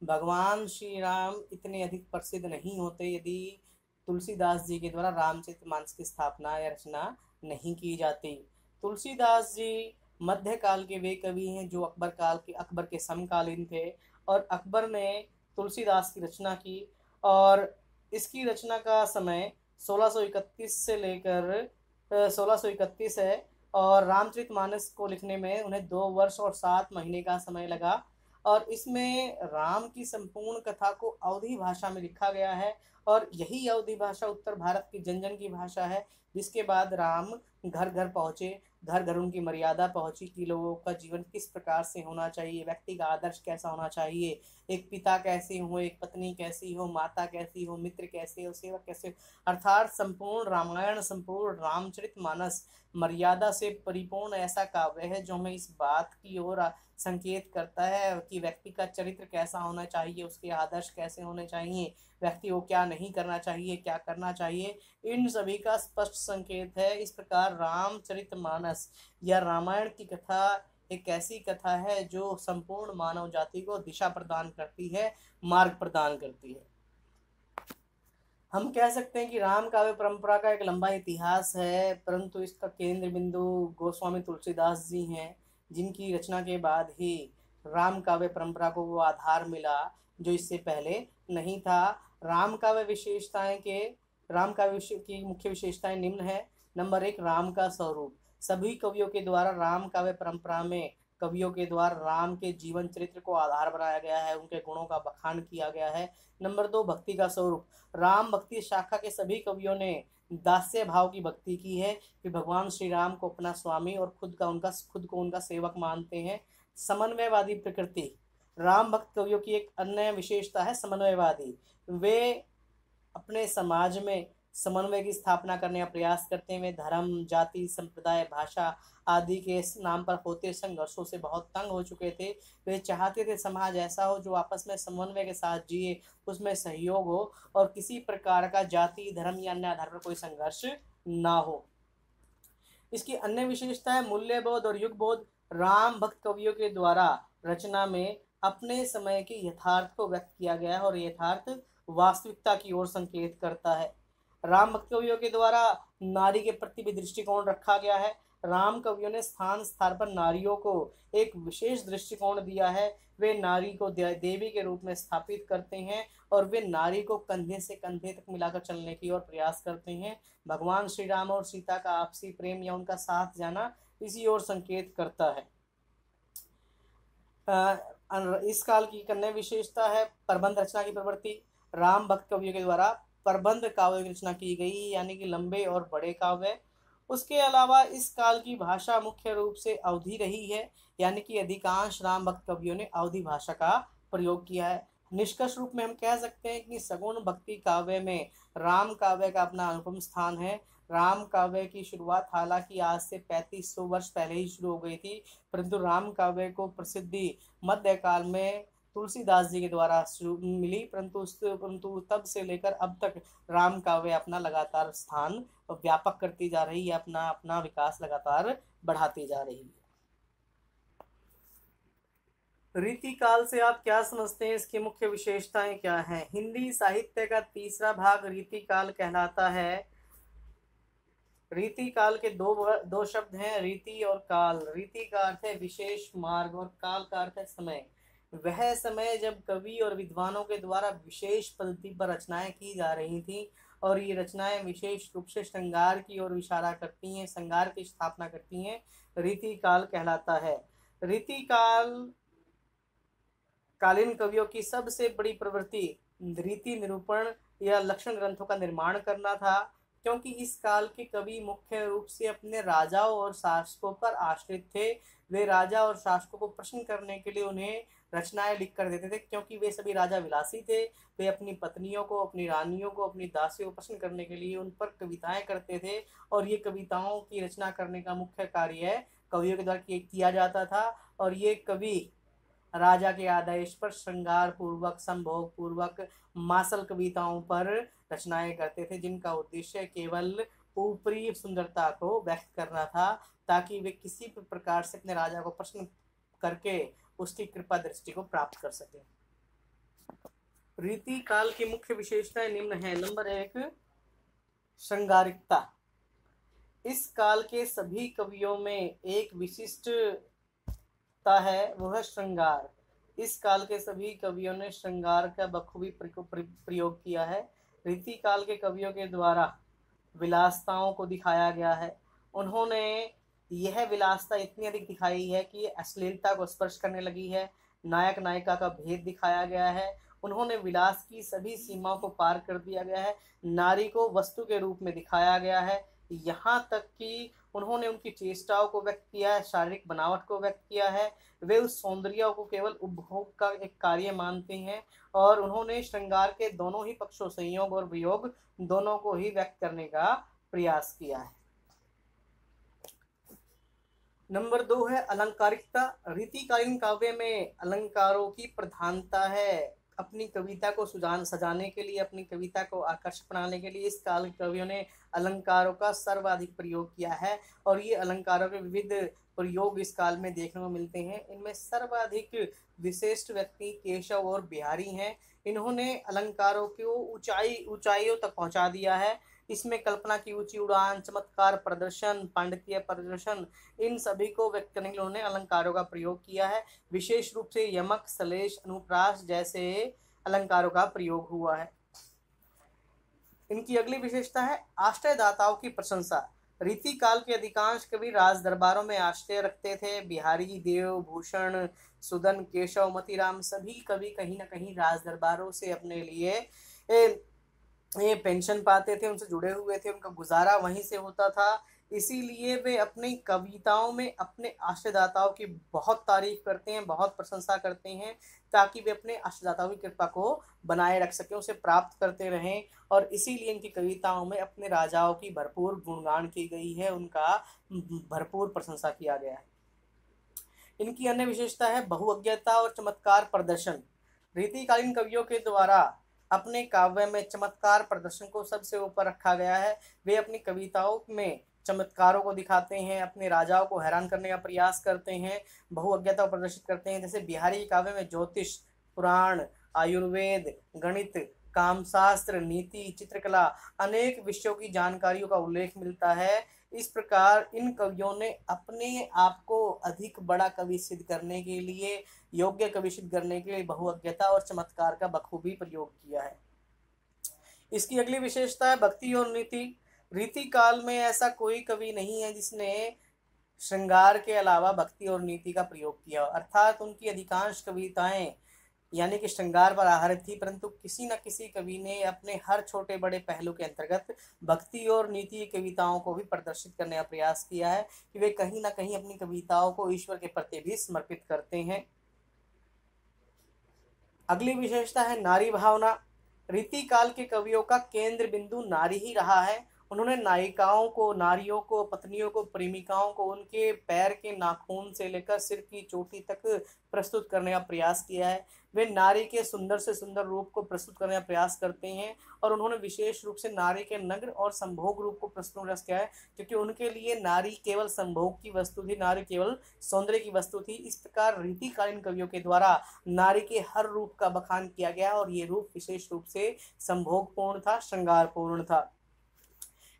भगवान श्री राम इतने अधिक प्रसिद्ध नहीं होते यदि तुलसीदास जी के द्वारा रामचरितमानस की स्थापना या रचना नहीं की जाती। तुलसीदास जी मध्यकाल के वे कवि हैं जो अकबर के समकालीन थे, और अकबर ने तुलसीदास की रचना की, और इसकी रचना का समय 1631 से लेकर 1631 है, और रामचरितमानस को लिखने में उन्हें 2 वर्ष और 7 महीने का समय लगा। और इसमें राम की संपूर्ण कथा को अवधी भाषा में लिखा गया है, और यही अवधी भाषा उत्तर भारत की जन जन की भाषा है। जिसके बाद राम घर घर पहुँचे, घर घर उनकी मर्यादा पहुंची कि लोगों का जीवन किस प्रकार से होना चाहिए, व्यक्ति का आदर्श कैसा होना चाहिए, एक पिता कैसे हो, एक पत्नी कैसी हो, माता कैसी हो, मित्र कैसे हो, सेवक कैसे हो। अर्थात संपूर्ण रामायण, संपूर्ण रामचरितमानस मर्यादा से परिपूर्ण ऐसा काव्य है जो हमें इस बात की ओर संकेत करता है कि व्यक्ति का चरित्र कैसा होना चाहिए, उसके आदर्श कैसे होने चाहिए, व्यक्ति को क्या नहीं करना चाहिए, क्या करना चाहिए, इन सभी का स्पष्ट संकेत है। इस प्रकार रामचरितमानस या रामायण की कथा एक ऐसी कथा है जो संपूर्ण मानव जाति को दिशा प्रदान करती है, मार्ग प्रदान करती है। हम कह सकते हैं कि राम काव्य परंपरा का एक लंबा इतिहास है, परंतु इसका केंद्र बिंदु गोस्वामी तुलसीदास जी हैं, जिनकी रचना के बाद ही राम काव्य परंपरा को वो आधार मिला जो इससे पहले नहीं था। राम काव्य की मुख्य विशेषताएं निम्न है। नंबर 1, राम का स्वरूप। सभी कवियों के द्वारा राम काव्य परंपरा में कवियों के द्वारा राम के जीवन चरित्र को आधार बनाया गया है, उनके गुणों का बखान किया गया है। नंबर 2, भक्ति का स्वरूप। राम भक्ति शाखा के सभी कवियों ने दास्य भाव की भक्ति की है कि भगवान श्री राम को अपना स्वामी और खुद को उनका सेवक मानते हैं। समन्वयवादी प्रकृति। राम भक्त कवियों की एक अन्य विशेषता है समन्वयवादी। वे अपने समाज में समन्वय की स्थापना करने का प्रयास करते हैं। वे धर्म, जाति, संप्रदाय, भाषा आदि के नाम पर होते संघर्षों से बहुत तंग हो चुके थे। वे चाहते थे समाज ऐसा हो जो आपस में समन्वय के साथ जिए, उसमें सहयोग हो और किसी प्रकार का जाति, धर्म या अन्य आधार पर कोई संघर्ष ना हो। इसकी अन्य विशेषता है मूल्यबोध और युगबोध। राम भक्त कवियों के द्वारा रचना में अपने समय के यथार्थ को व्यक्त किया गया है, और यथार्थ वास्तविकता की ओर संकेत करता है। राम भक्त कवियों के द्वारा नारी के प्रति भी दृष्टिकोण रखा गया है। राम कवियों ने स्थान स्थान पर नारियों को एक विशेष दृष्टिकोण दिया है। वे नारी को देवी के रूप में स्थापित करते हैं, और वे नारी को कंधे से कंधे तक मिलाकर चलने की ओर प्रयास करते हैं। भगवान श्री राम और सीता का आपसी प्रेम या उनका साथ जाना इसी ओर संकेत करता है। इस काल की अन्य विशेषता है प्रबंध रचना की प्रवृत्ति। राम भक्त कवियों के द्वारा प्रबंध काव्य की रचना की गई, यानी कि लंबे और बड़े काव्य। उसके अलावा इस काल की भाषा मुख्य रूप से अवधी रही है, यानी कि अधिकांश राम भक्त कवियों ने अवधी भाषा का प्रयोग किया है। निष्कर्ष रूप में हम कह सकते हैं कि सगुण भक्ति काव्य में राम काव्य का अपना अनुपम स्थान है। राम काव्य की शुरुआत हालांकि आज से 3500 वर्ष पहले ही शुरू हो गई थी, परंतु राम काव्य को प्रसिद्धि मध्यकाल में तुलसीदास जी के द्वारा मिली, परंतु तब से लेकर अब तक राम काव्य अपना लगातार स्थान व्यापक करती जा रही है, अपना विकास लगातार बढ़ाती जा रही है। रीति काल से आप क्या समझते हैं, इसकी मुख्य विशेषताएं क्या हैं? हिंदी साहित्य का तीसरा भाग रीति काल कहलाता है। रीति काल के दो शब्द हैं, रीति और काल। रीति का अर्थ है विशेष मार्ग, और काल का अर्थ है समय। वह समय जब कवि और विद्वानों के द्वारा विशेष पद्धति पर रचनाएं की जा रही थी, और ये रचनाएं विशेष रूप से श्रृंगार की ओर इशारा करती हैं, श्रृंगार की स्थापना करती हैं, रीति काल कहलाता है। रीति कालीन कवियों की सबसे बड़ी प्रवृत्ति रीति निरूपण या लक्षण ग्रंथों का निर्माण करना था। क्योंकि इस काल के कवि मुख्य रूप से अपने राजाओं और शासकों पर आश्रित थे। वे राजा और शासकों को प्रसन्न करने के लिए उन्हें रचनाएं लिख कर देते थे, क्योंकि वे सभी राजा विलासी थे। वे अपनी पत्नियों को, अपनी रानियों को, अपनी दासियों को प्रसन्न करने के लिए उन पर कविताएं करते थे, और ये कविताओं की रचना करने का मुख्य कार्य कवियों के द्वारा किया जाता था। और ये कवि राजा के आदेश पर श्रृंगार पूर्वक, संभोग पूर्वक मासल कविताओं पर रचनाएं करते थे, जिनका उद्देश्य केवल ऊपरी सुंदरता को व्यक्त करना था, ताकि वे किसी भी प्रकार से अपने राजा को प्रसन्न करके उसकी कृपा दृष्टि को प्राप्त कर सके। रीति काल की मुख्य विशेषताएं निम्न है। नंबर 1, श्रृंगारिकता। इस काल के सभी कवियों में एक विशिष्टता है, वह है श्रृंगार। इस काल के सभी कवियों ने श्रृंगार का बखूबी प्रयोग किया है। रीति काल के कवियों के द्वारा विलासताओं को दिखाया गया है। उन्होंने यह विलासता इतनी अधिक दिखाई है कि अश्लीलता को स्पर्श करने लगी है। नायक नायिका का भेद दिखाया गया है। उन्होंने विलास की सभी सीमाओं को पार कर दिया गया है। नारी को वस्तु के रूप में दिखाया गया है। यहाँ तक कि उन्होंने उनकी चेष्टाओं को व्यक्त किया है, शारीरिक बनावट को व्यक्त किया है। वे उस सौंदर्य को केवल उपभोग का एक कार्य मानते हैं, और उन्होंने श्रृंगार के दोनों ही पक्षों, संयोग और वियोग, दोनों को ही व्यक्त करने का प्रयास किया है। नंबर 2 है अलंकारिकता। रीतिकालीन काव्य में अलंकारों की प्रधानता है। अपनी कविता को सजाने के लिए, अपनी कविता को आकर्षक बनाने के लिए इस काल के कवियों ने अलंकारों का सर्वाधिक प्रयोग किया है, और ये अलंकारों के विविध प्रयोग इस काल में देखने को मिलते हैं। इनमें सर्वाधिक विशिष्ट व्यक्ति केशव और बिहारी हैं। इन्होंने अलंकारों को ऊंचाइयों तक पहुंचा दिया है। इसमें कल्पना की ऊंची उड़ान, चमत्कार प्रदर्शन, पांडित्य प्रदर्शन, इन सभी को व्यक्त करने के लिए उन्होंने अलंकारों का प्रयोग किया है। विशेष रूप से यमक, सलेश, अनुप्रास जैसे अलंकारों का प्रयोग हुआ है। इनकी अगली विशेषता है आश्रयदाताओं की प्रशंसा। रीति काल के अधिकांश कवि राज दरबारों में आश्रय रखते थे। बिहारी, देव, भूषण, सुदन, केशव, मतीराम सभी कवि कहीं ना कहीं राज दरबारों से अपने लिए ये पेंशन पाते थे, उनसे जुड़े हुए थे, उनका गुजारा वहीं से होता था। इसीलिए वे अपनी कविताओं में अपने आश्रयदाताओं की बहुत तारीफ करते हैं, बहुत प्रशंसा करते हैं, ताकि वे अपने आश्रयदाताओं की कृपा को बनाए रख सकें, उसे प्राप्त करते रहें। और इसीलिए इनकी कविताओं में अपने राजाओं की भरपूर गुणगान की गई है, उनका भरपूर प्रशंसा किया गया है। इनकी अन्य विशेषता है बहुअज्ञता और चमत्कार प्रदर्शन। रीतिकालीन कवियों के द्वारा अपने काव्य में चमत्कार प्रदर्शन को सबसे ऊपर रखा गया है। वे अपनी कविताओं में चमत्कारों को दिखाते हैं, अपने राजाओं को हैरान करने का प्रयास करते हैं, बहुअज्ञता को प्रदर्शित करते हैं। जैसे बिहारी के काव्य में ज्योतिष, पुराण, आयुर्वेद, गणित, कामशास्त्र, नीति, चित्रकला, अनेक विषयों की जानकारियों का उल्लेख मिलता है। इस प्रकार इन कवियों ने अपने आप को अधिक बड़ा कवि सिद्ध करने के लिए, योग्य कवि सिद्ध करने के लिए बहुअज्ञता और चमत्कार का बखूबी प्रयोग किया है। इसकी अगली विशेषता है भक्ति और नीति। रीति काल में ऐसा कोई कवि नहीं है जिसने श्रृंगार के अलावा भक्ति और नीति का प्रयोग किया, अर्थात उनकी अधिकांश कविताएं यानी कि श्रृंगार पर आधारित थी, परंतु किसी न किसी कवि ने अपने हर छोटे बड़े पहलू के अंतर्गत भक्ति और नीति की कविताओं को भी प्रदर्शित करने का प्रयास किया है, कि वे कहीं ना कहीं अपनी कविताओं को ईश्वर के प्रति भी समर्पित करते हैं। अगली विशेषता है नारी भावना। रीति काल के कवियों का केंद्र बिंदु नारी ही रहा है। उन्होंने नायिकाओं को, नारियों को, पत्नियों को, प्रेमिकाओं को उनके पैर के नाखून से लेकर सिर की चोटी तक प्रस्तुत करने का प्रयास किया है। वे नारी के सुंदर से सुंदर रूप को प्रस्तुत करने का प्रयास करते हैं, और उन्होंने विशेष रूप से नारी के नग्न और संभोग रूप को प्रस्तुत किया है, क्योंकि उनके लिए नारी केवल संभोग की वस्तु थी, नारी केवल सौंदर्य की वस्तु थी। इस प्रकार रीतिकालीन कवियों के द्वारा नारी के हर रूप का बखान किया गया, और ये रूप विशेष रूप से संभोगपूर्ण था, श्रृंगारपूर्ण था।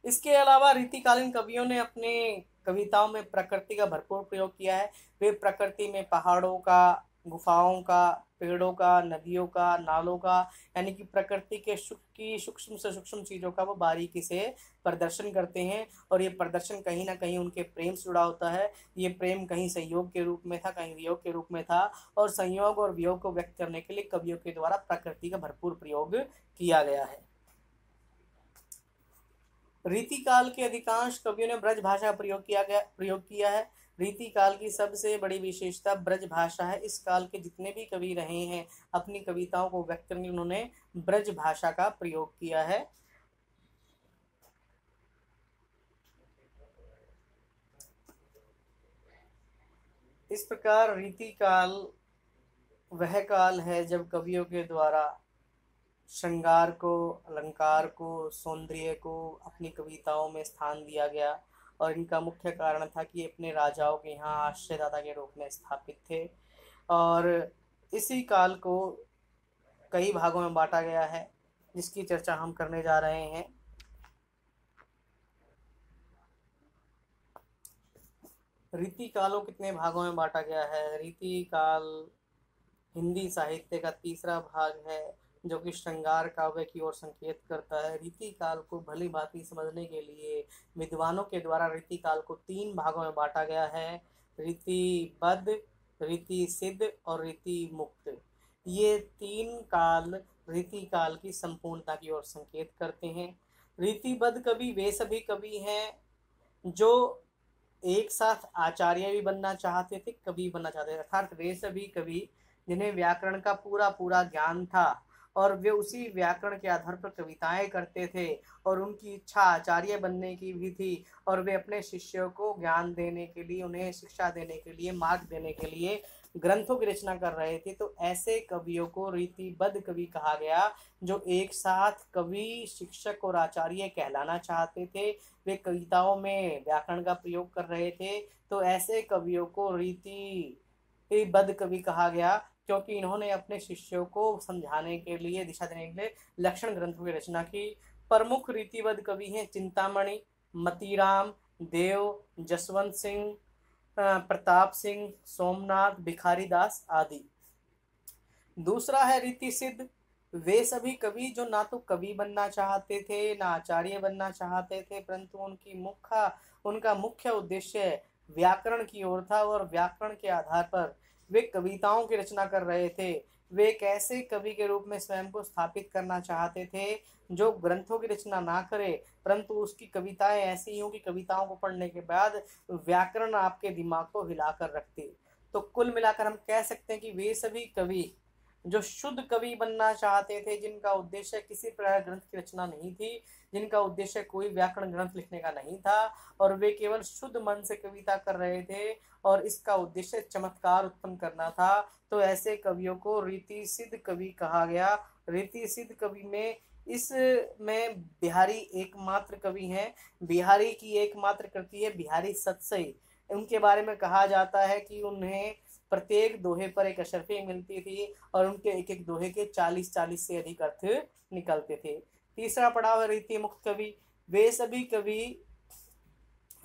इसके अलावा रीतिकालीन कवियों ने अपने कविताओं में प्रकृति का भरपूर प्रयोग किया है। वे प्रकृति में पहाड़ों का, गुफाओं का, पेड़ों का, नदियों का, नालों का, यानी कि प्रकृति के सूक्ष्म से सूक्ष्म चीज़ों का वो बारीकी से प्रदर्शन करते हैं, और ये प्रदर्शन कहीं ना कहीं उनके प्रेम से जुड़ा होता है। ये प्रेम कहीं संयोग के रूप में था, कहीं वियोग के रूप में था, और संयोग और वियोग को व्यक्त करने के लिए कवियों के द्वारा प्रकृति का भरपूर प्रयोग किया गया है। रीतिकाल के अधिकांश कवियों ने ब्रज भाषा का प्रयोग किया है। रीतिकाल की सबसे बड़ी विशेषता ब्रज भाषा है। इस काल के जितने भी कवि रहे हैं अपनी कविताओं को व्यक्त करने उन्होंने ब्रज भाषा का प्रयोग किया है। इस प्रकार रीतिकाल वह काल है जब कवियों के द्वारा श्रृंगार को, अलंकार को, सौंदर्य को अपनी कविताओं में स्थान दिया गया और इनका मुख्य कारण था कि अपने राजाओं के यहाँ आश्रयदाता के रूप में स्थापित थे। और इसी काल को कई भागों में बांटा गया है जिसकी चर्चा हम करने जा रहे हैं। रीति कालों कितने भागों में बांटा गया है? रीति काल हिंदी साहित्य का तीसरा भाग है जो कि श्रृंगार काव्य की ओर संकेत करता है। रीति काल को भली भांति समझने के लिए विद्वानों के द्वारा रीति काल को 3 भागों में बांटा गया है: रीतिबद्ध, रीति सिद्ध और रीति मुक्त। ये 3 काल रीति काल की संपूर्णता की ओर संकेत करते हैं। रीतिबद्ध कवि वे सभी कवि हैं जो एक साथ आचार्य भी बनना चाहते थे, कवि बनना चाहते थे, अर्थात वे सभी कवि जिन्हें व्याकरण का पूरा ज्ञान था और वे उसी व्याकरण के आधार पर कविताएं करते थे और उनकी इच्छा आचार्य बनने की भी थी और वे अपने शिष्यों को ज्ञान देने के लिए, उन्हें शिक्षा देने के लिए, मार्ग देने के लिए ग्रंथों की रचना कर रहे थे। तो ऐसे कवियों को रीतिबद्ध कवि कहा गया जो एक साथ कवि, शिक्षक और आचार्य कहलाना चाहते थे। वे कविताओं में व्याकरण का प्रयोग कर रहे थे। तो ऐसे कवियों को रीतिबद्ध कवि कहा गया क्योंकि इन्होंने अपने शिष्यों को समझाने के लिए, दिशा देने के लिए लक्षण ग्रंथों की रचना की। प्रमुख रीतिबद्ध कवि हैं चिंतामणि, मतीराम, देव, जसवंत सिंह, प्रताप सिंह, सोमनाथ, भिखारी दास आदि। दूसरा है रीति सिद्ध। वे सभी कवि जो ना तो कवि बनना चाहते थे ना आचार्य बनना चाहते थे, परंतु उनका मुख्य उद्देश्य व्याकरण की ओर था और व्याकरण के आधार पर वे कविताओं की रचना कर रहे थे। वे एक ऐसे कवि के रूप में स्वयं को स्थापित करना चाहते थे जो ग्रंथों की रचना ना करे परंतु उसकी कविताएं ऐसी हों कि कविताओं को पढ़ने के बाद व्याकरण आपके दिमाग को हिलाकर रखती। तो कुल मिलाकर हम कह सकते हैं कि वे सभी कवि जो शुद्ध कवि बनना चाहते थे, जिनका उद्देश्य किसी प्रकार ग्रंथ की रचना नहीं थी, जिनका उद्देश्य कोई व्याकरण ग्रंथ लिखने का नहीं था और वे केवल शुद्ध मन से कविता कर रहे थे और इसका उद्देश्य चमत्कार उत्पन्न करना था, तो ऐसे कवियों को रीति सिद्ध कवि कहा गया। रीति सिद्ध कवि में इसमें बिहारी एकमात्र कवि हैं। बिहारी की एकमात्र कृति है बिहारी सतसई। उनके बारे में कहा जाता है कि उन्हें प्रत्येक दोहे पर एक अशर्फी मिलती थी और उनके एक एक दोहे के 40 से अधिक अर्थ निकलते थे। तीसरा पड़ाव है रीति मुक्त कवि। वे सभी कवि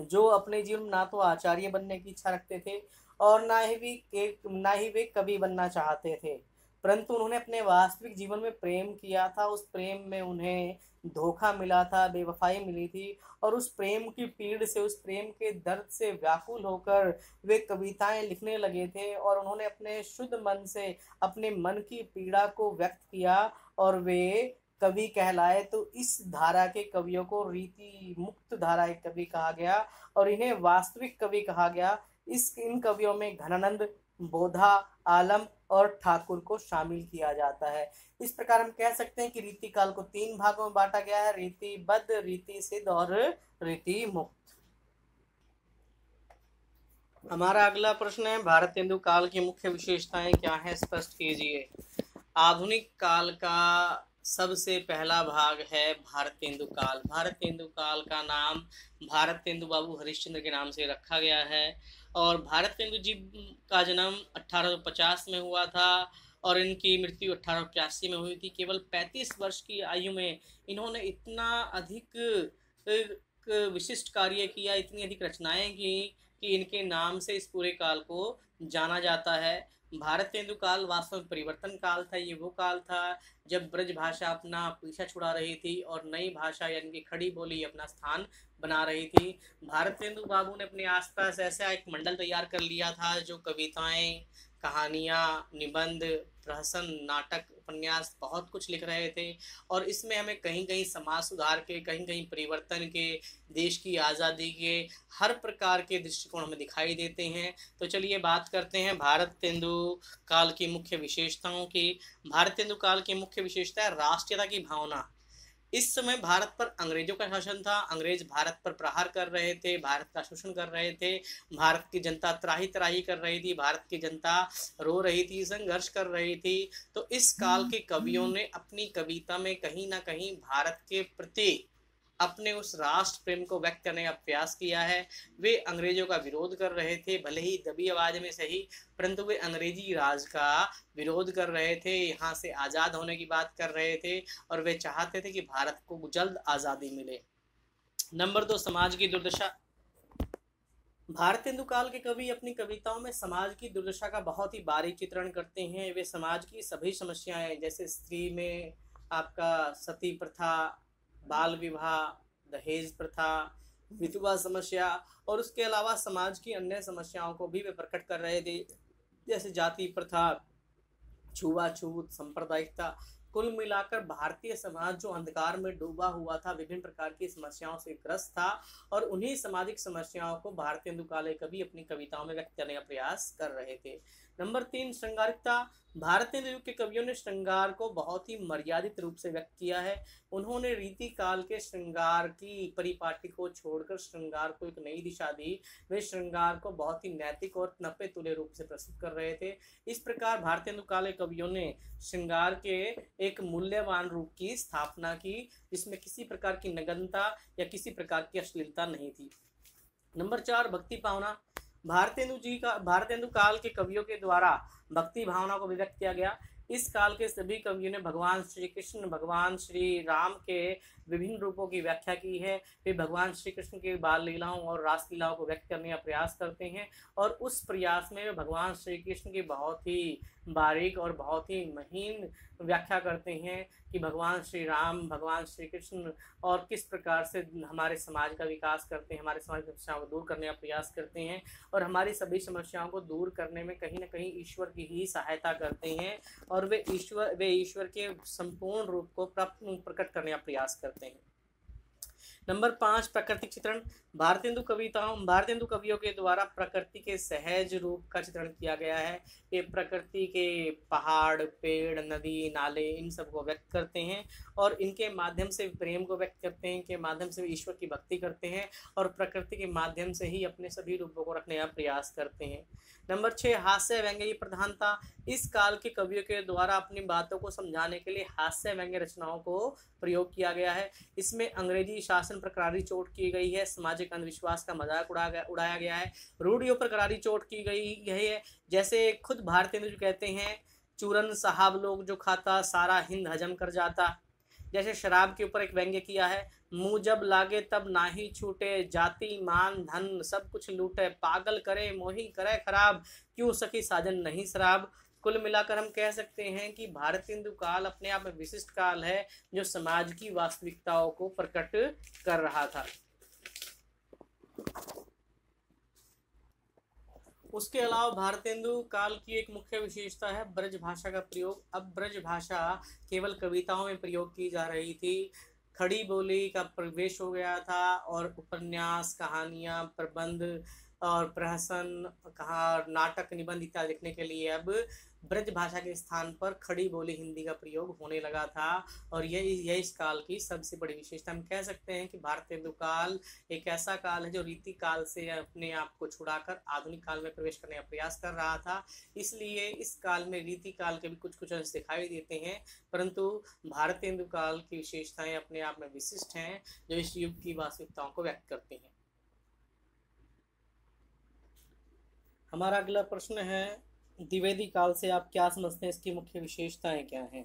जो अपने जीवन में ना तो आचार्य बनने की इच्छा रखते थे और ना ही वे कवि बनना चाहते थे, परंतु उन्होंने अपने वास्तविक जीवन में प्रेम किया था। उस प्रेम में उन्हें धोखा मिला था, बेवफाई मिली थी और उस प्रेम की पीड़ से, उस प्रेम के दर्द से व्याकुल होकर वे कविताएं लिखने लगे थे और उन्होंने अपने शुद्ध मन से अपने मन की पीड़ा को व्यक्त किया और वे कवि कहलाए। तो इस धारा के कवियों को रीति मुक्त धारा के कवि कहा गया और इन्हें वास्तविक कवि कहा गया। इन कवियों में घनानंद, बोधा, आलम और ठाकुर को शामिल किया जाता है। इस प्रकार हम कह सकते हैं कि रीति काल को 3 भागों में बांटा गया है: रीतिबद्ध, रीति सिद्ध और रीति मुक्त। हमारा अगला प्रश्न है भारतेंदु काल की मुख्य विशेषताएं क्या हैं, स्पष्ट कीजिए। आधुनिक काल का सबसे पहला भाग है भारतेंदु काल। भारतेंदु काल का नाम भारतेंदु बाबू हरिश्चंद्र के नाम से रखा गया है और भारतेंदु जी का जन्म 1850 में हुआ था और इनकी मृत्यु 1885 में हुई थी। केवल 35 वर्ष की आयु में इन्होंने इतना अधिक विशिष्ट कार्य किया, इतनी अधिक रचनाएं की कि इनके नाम से इस पूरे काल को जाना जाता है। भारतेंदु काल वास्तव में परिवर्तन काल था। ये वो काल था जब ब्रज भाषा अपना पीछा छुड़ा रही थी और नई भाषा यानी कि खड़ी बोली अपना स्थान बना रही थी। भारतेंदु बाबू ने अपने आसपास ऐसा एक मंडल तैयार कर लिया था जो कविताएं, कहानियाँ, निबंध, प्रहसन, नाटक, उपन्यास बहुत कुछ लिख रहे थे। और इसमें हमें कहीं कहीं समाज सुधार के, कहीं कहीं परिवर्तन के, देश की आज़ादी के हर प्रकार के दृष्टिकोण हमें दिखाई देते हैं। तो चलिए बात करते हैं भारत तेंदु काल की मुख्य विशेषताओं की। भारत तेंदु काल की मुख्य विशेषता है राष्ट्रीयता की भावना। इस समय भारत पर अंग्रेजों का शासन था। अंग्रेज भारत पर प्रहार कर रहे थे, भारत का शोषण कर रहे थे। भारत की जनता त्राही त्राही कर रही थी, भारत की जनता रो रही थी, संघर्ष कर रही थी। तो इस काल के कवियों ने अपनी कविता में कहीं ना कहीं भारत के प्रति अपने उस राष्ट्र प्रेम को व्यक्त करने का प्रयास किया है। वे अंग्रेजों का विरोध कर रहे थे, भले ही दबी आवाज में सही, परंतु वे अंग्रेजी राज का विरोध कर रहे थे, यहाँ से आज़ाद होने की बात कर रहे थे और वे चाहते थे कि भारत को जल्द आज़ादी मिले। नंबर 2, समाज की दुर्दशा। भारतेंदु काल के कवि अपनी कविताओं में समाज की दुर्दशा का बहुत ही बारीक चित्रण करते हैं। वे समाज की सभी समस्याएं, जैसे स्त्री में आपका सती प्रथा, बाल विवाह, दहेज प्रथा, विधवा समस्या और उसके अलावा समाज की अन्य समस्याओं को भी वे प्रकट कर रहे थे, जैसे जाति प्रथा, छुआछूत, सांप्रदायिकता। कुल मिलाकर भारतीय समाज जो अंधकार में डूबा हुआ था, विभिन्न प्रकार की समस्याओं से ग्रस्त था और उन्हीं सामाजिक समस्याओं को भारतेंदु काले कवि अपनी कविताओं में व्यक्त करने का प्रयास कर रहे थे। नंबर 3, श्रृंगारिकता। भारतेंदु युग के कवियों ने श्रृंगार को बहुत ही मर्यादित रूप से व्यक्त किया है। उन्होंने रीति काल के श्रृंगार की परिपाटी को छोड़कर श्रृंगार को एक नई दिशा दी। वे श्रृंगार को बहुत ही नैतिक और नपे तुले रूप से प्रस्तुत कर रहे थे। इस प्रकार भारतेंदु काले कवियों ने श्रृंगार के एक मूल्यवान रूप की स्थापना की, जिसमें किसी प्रकार की नग्नता या किसी प्रकार की अश्लीलता नहीं थी। नंबर 4, भक्ति भावना। भारतेंदु काल के कवियों के द्वारा भक्ति भावना को व्यक्त किया गया। इस काल के सभी कवियों ने भगवान श्री कृष्ण, भगवान श्री राम के विभिन्न रूपों की व्याख्या की है। वे भगवान श्री कृष्ण के बाल लीलाओं और रास लीलाओं को व्यक्त करने का प्रयास करते हैं और उस प्रयास में वे भगवान श्री कृष्ण की बहुत ही बारीक और बहुत ही महीन व्याख्या करते हैं कि भगवान श्री राम, भगवान श्री कृष्ण और किस प्रकार से हमारे समाज का विकास करते हैं, हमारे समाज की समस्याओं को दूर करने का प्रयास करते हैं और हमारी सभी समस्याओं को दूर करने में कहीं ना कहीं ईश्वर की ही सहायता करते हैं और वे ईश्वर के संपूर्ण रूप को प्रकट करने का प्रयास करते हैं। नंबर 5, प्राकृतिक चित्रण। भारतेंदु कवियों के द्वारा प्रकृति के सहज रूप का चित्रण किया गया है। ये प्रकृति के पहाड़, पेड़, नदी, नाले, इन सब को व्यक्त करते हैं और इनके माध्यम से प्रेम को व्यक्त करते हैं, इनके माध्यम से ईश्वर की भक्ति करते हैं और प्रकृति के माध्यम से ही अपने सभी रूपों को रखने का प्रयास करते हैं। नंबर 6, हास्य व्यंग्य की प्रधानता। इस काल के कवियों के द्वारा अपनी बातों को समझाने के लिए हास्य व्यंग्य रचनाओं को प्रयोग किया गया है। इसमें अंग्रेजी शासन पर करारी चोट की गई है, सामाजिक अंधविश्वास का मजाक उड़ाया गया है, रूढ़ियों पर करारी चोट की गई है। जैसे खुद भारतेंदु जो कहते हैं, चूरन साहब लोग जो खाता, सारा हिंद हजम कर जाता। जैसे शराब के ऊपर एक व्यंग्य किया है, मुंह जब लागे तब ना ही छूटे, जाति मान धन सब कुछ लूटे, पागल करे मोही करे खराब, क्यों सखी साजन नहीं शराब। कुल मिलाकर हम कह सकते हैं कि भारतेंदु काल अपने आप में विशिष्ट काल है जो समाज की वास्तविकताओं को प्रकट कर रहा था। उसके अलावा भारतेंदु काल की एक मुख्य विशेषता है ब्रज भाषा का प्रयोग। अब ब्रज भाषा केवल कविताओं में प्रयोग की जा रही थी, खड़ी बोली का प्रवेश हो गया था और उपन्यास, कहानियाँ, प्रबंध और प्रहसन, नाटक, निबंध इत्यादि लिखने के लिए अब ब्रज भाषा के स्थान पर खड़ी बोली हिंदी का प्रयोग होने लगा था और यह इस काल की सबसे बड़ी विशेषता। हम कह सकते हैं कि भारतेंदु काल एक ऐसा काल है जो रीति काल से अपने आप को छुड़ाकर आधुनिक काल में प्रवेश करने का प्रयास कर रहा था। इसलिए इस काल में रीति काल के भी कुछ अंश दिखाई देते हैं, परंतु भारतेंदु काल की विशेषताएं अपने आप में विशिष्ट हैं जो इस युग की वास्तविकताओं को व्यक्त करती हैं। हमारा अगला प्रश्न है, द्विवेदी काल से आप क्या समझते हैं, इसकी मुख्य विशेषताएं क्या हैं?